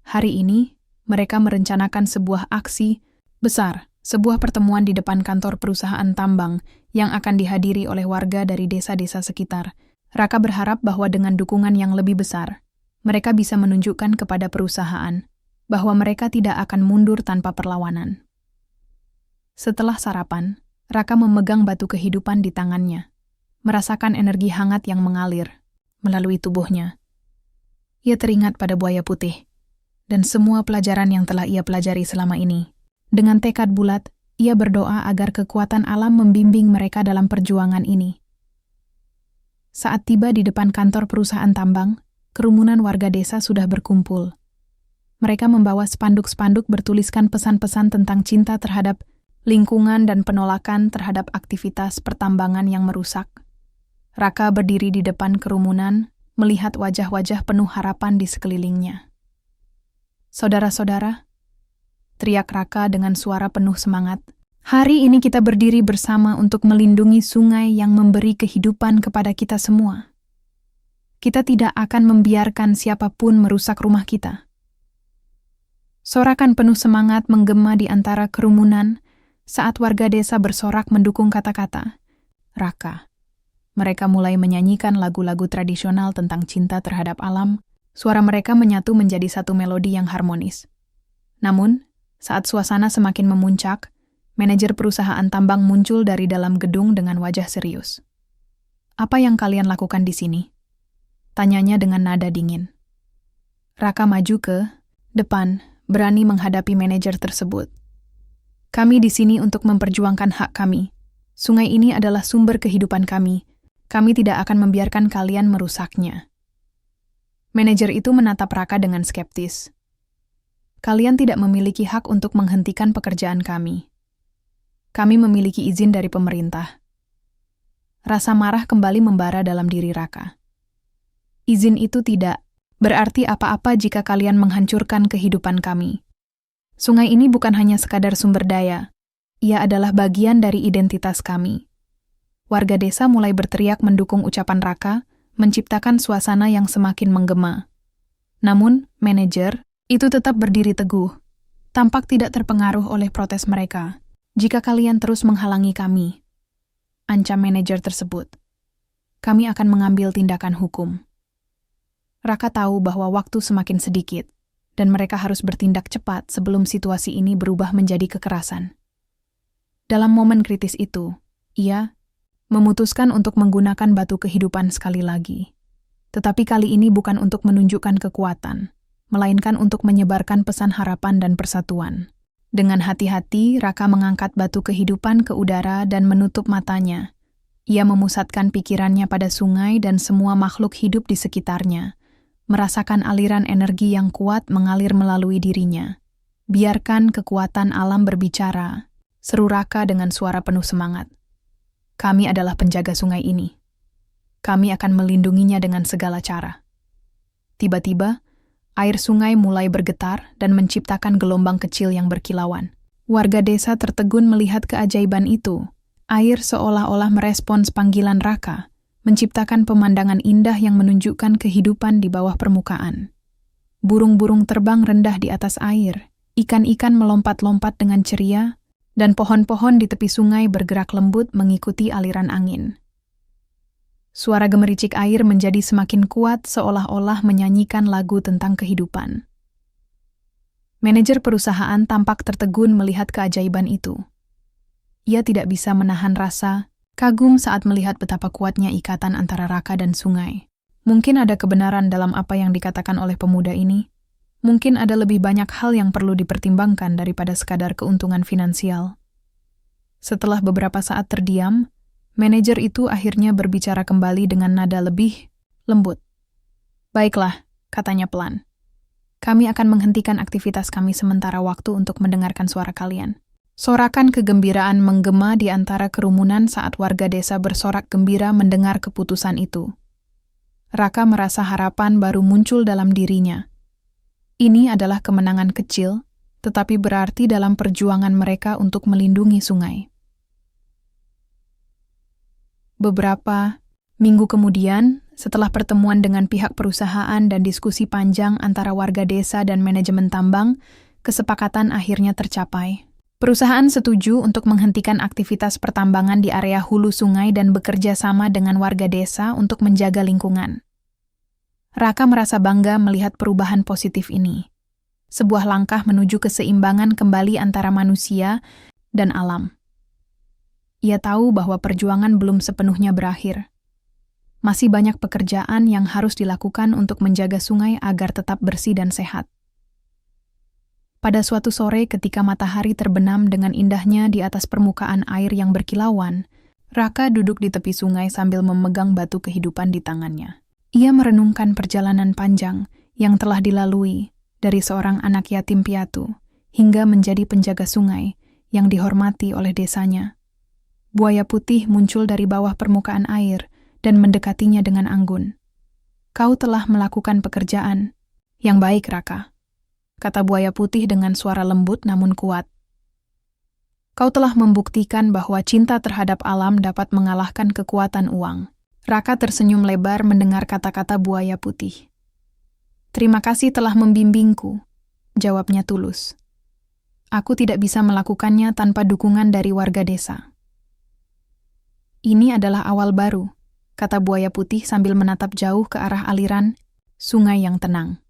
Hari ini, mereka merencanakan sebuah aksi besar, sebuah pertemuan di depan kantor perusahaan tambang yang akan dihadiri oleh warga dari desa-desa sekitar. Raka berharap bahwa dengan dukungan yang lebih besar, mereka bisa menunjukkan kepada perusahaan bahwa mereka tidak akan mundur tanpa perlawanan. Setelah sarapan, Raka memegang batu kehidupan di tangannya, merasakan energi hangat yang mengalir melalui tubuhnya. Ia teringat pada buaya putih dan semua pelajaran yang telah ia pelajari selama ini. Dengan tekad bulat, ia berdoa agar kekuatan alam membimbing mereka dalam perjuangan ini. Saat tiba di depan kantor perusahaan tambang, kerumunan warga desa sudah berkumpul. Mereka membawa spanduk-spanduk bertuliskan pesan-pesan tentang cinta terhadap lingkungan dan penolakan terhadap aktivitas pertambangan yang merusak. Raka berdiri di depan kerumunan, melihat wajah-wajah penuh harapan di sekelilingnya. "Saudara-saudara," teriak Raka dengan suara penuh semangat, "hari ini kita berdiri bersama untuk melindungi sungai yang memberi kehidupan kepada kita semua. Kita tidak akan membiarkan siapapun merusak rumah kita." Sorakan penuh semangat menggema di antara kerumunan saat warga desa bersorak mendukung kata-kata Raka. Mereka mulai menyanyikan lagu-lagu tradisional tentang cinta terhadap alam. Suara mereka menyatu menjadi satu melodi yang harmonis. Namun, saat suasana semakin memuncak, manajer perusahaan tambang muncul dari dalam gedung dengan wajah serius. "Apa yang kalian lakukan di sini?" tanyanya dengan nada dingin. Raka maju ke depan, berani menghadapi manajer tersebut. "Kami di sini untuk memperjuangkan hak kami. Sungai ini adalah sumber kehidupan kami. Kami tidak akan membiarkan kalian merusaknya." Manajer itu menatap Raka dengan skeptis. "Kalian tidak memiliki hak untuk menghentikan pekerjaan kami. Kami memiliki izin dari pemerintah." Rasa marah kembali membara dalam diri Raka. "Izin itu tidak berarti apa-apa jika kalian menghancurkan kehidupan kami. Sungai ini bukan hanya sekadar sumber daya, ia adalah bagian dari identitas kami." Warga desa mulai berteriak mendukung ucapan Raka, menciptakan suasana yang semakin menggema. Namun, manajer itu tetap berdiri teguh, tampak tidak terpengaruh oleh protes mereka. "Jika kalian terus menghalangi kami," ancam manajer tersebut, "kami akan mengambil tindakan hukum." Raka tahu bahwa waktu semakin sedikit, dan mereka harus bertindak cepat sebelum situasi ini berubah menjadi kekerasan. Dalam momen kritis itu, ia memutuskan untuk menggunakan batu kehidupan sekali lagi. Tetapi kali ini bukan untuk menunjukkan kekuatan, melainkan untuk menyebarkan pesan harapan dan persatuan. Dengan hati-hati, Raka mengangkat batu kehidupan ke udara dan menutup matanya. Ia memusatkan pikirannya pada sungai dan semua makhluk hidup di sekitarnya, merasakan aliran energi yang kuat mengalir melalui dirinya. "Biarkan kekuatan alam berbicara," seru Raka dengan suara penuh semangat. "Kami adalah penjaga sungai ini. Kami akan melindunginya dengan segala cara." Tiba-tiba, air sungai mulai bergetar dan menciptakan gelombang kecil yang berkilauan. Warga desa tertegun melihat keajaiban itu. Air seolah-olah merespons panggilan Raka, menciptakan pemandangan indah yang menunjukkan kehidupan di bawah permukaan. Burung-burung terbang rendah di atas air, ikan-ikan melompat-lompat dengan ceria, dan pohon-pohon di tepi sungai bergerak lembut mengikuti aliran angin. Suara gemericik air menjadi semakin kuat seolah-olah menyanyikan lagu tentang kehidupan. Manajer perusahaan tampak tertegun melihat keajaiban itu. Ia tidak bisa menahan rasa kagum saat melihat betapa kuatnya ikatan antara Raka dan sungai. Mungkin ada kebenaran dalam apa yang dikatakan oleh pemuda ini. Mungkin ada lebih banyak hal yang perlu dipertimbangkan daripada sekadar keuntungan finansial. Setelah beberapa saat terdiam, manajer itu akhirnya berbicara kembali dengan nada lebih lembut. "Baiklah," katanya pelan. "Kami akan menghentikan aktivitas kami sementara waktu untuk mendengarkan suara kalian." Sorakan kegembiraan menggema di antara kerumunan saat warga desa bersorak gembira mendengar keputusan itu. Raka merasa harapan baru muncul dalam dirinya. Ini adalah kemenangan kecil, tetapi berarti dalam perjuangan mereka untuk melindungi sungai. Beberapa minggu kemudian, setelah pertemuan dengan pihak perusahaan dan diskusi panjang antara warga desa dan manajemen tambang, kesepakatan akhirnya tercapai. Perusahaan setuju untuk menghentikan aktivitas pertambangan di area hulu sungai dan bekerja sama dengan warga desa untuk menjaga lingkungan. Raka merasa bangga melihat perubahan positif ini. Sebuah langkah menuju keseimbangan kembali antara manusia dan alam. Ia tahu bahwa perjuangan belum sepenuhnya berakhir. Masih banyak pekerjaan yang harus dilakukan untuk menjaga sungai agar tetap bersih dan sehat. Pada suatu sore ketika matahari terbenam dengan indahnya di atas permukaan air yang berkilauan, Raka duduk di tepi sungai sambil memegang batu kehidupan di tangannya. Ia merenungkan perjalanan panjang yang telah dilalui dari seorang anak yatim piatu hingga menjadi penjaga sungai yang dihormati oleh desanya. Buaya putih muncul dari bawah permukaan air dan mendekatinya dengan anggun. "Kau telah melakukan pekerjaan yang baik, Raka," kata buaya putih dengan suara lembut namun kuat. "Kau telah membuktikan bahwa cinta terhadap alam dapat mengalahkan kekuatan uang." Raka tersenyum lebar mendengar kata-kata buaya putih. "Terima kasih telah membimbingku," jawabnya tulus. "Aku tidak bisa melakukannya tanpa dukungan dari warga desa." "Ini adalah awal baru," kata buaya putih sambil menatap jauh ke arah aliran sungai yang tenang.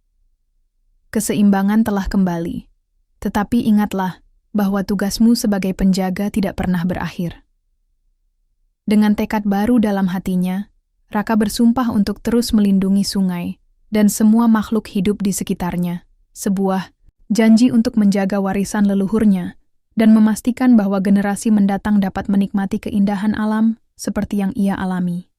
"Keseimbangan telah kembali. Tetapi ingatlah bahwa tugasmu sebagai penjaga tidak pernah berakhir." Dengan tekad baru dalam hatinya, Raka bersumpah untuk terus melindungi sungai dan semua makhluk hidup di sekitarnya. Sebuah janji untuk menjaga warisan leluhurnya dan memastikan bahwa generasi mendatang dapat menikmati keindahan alam seperti yang ia alami.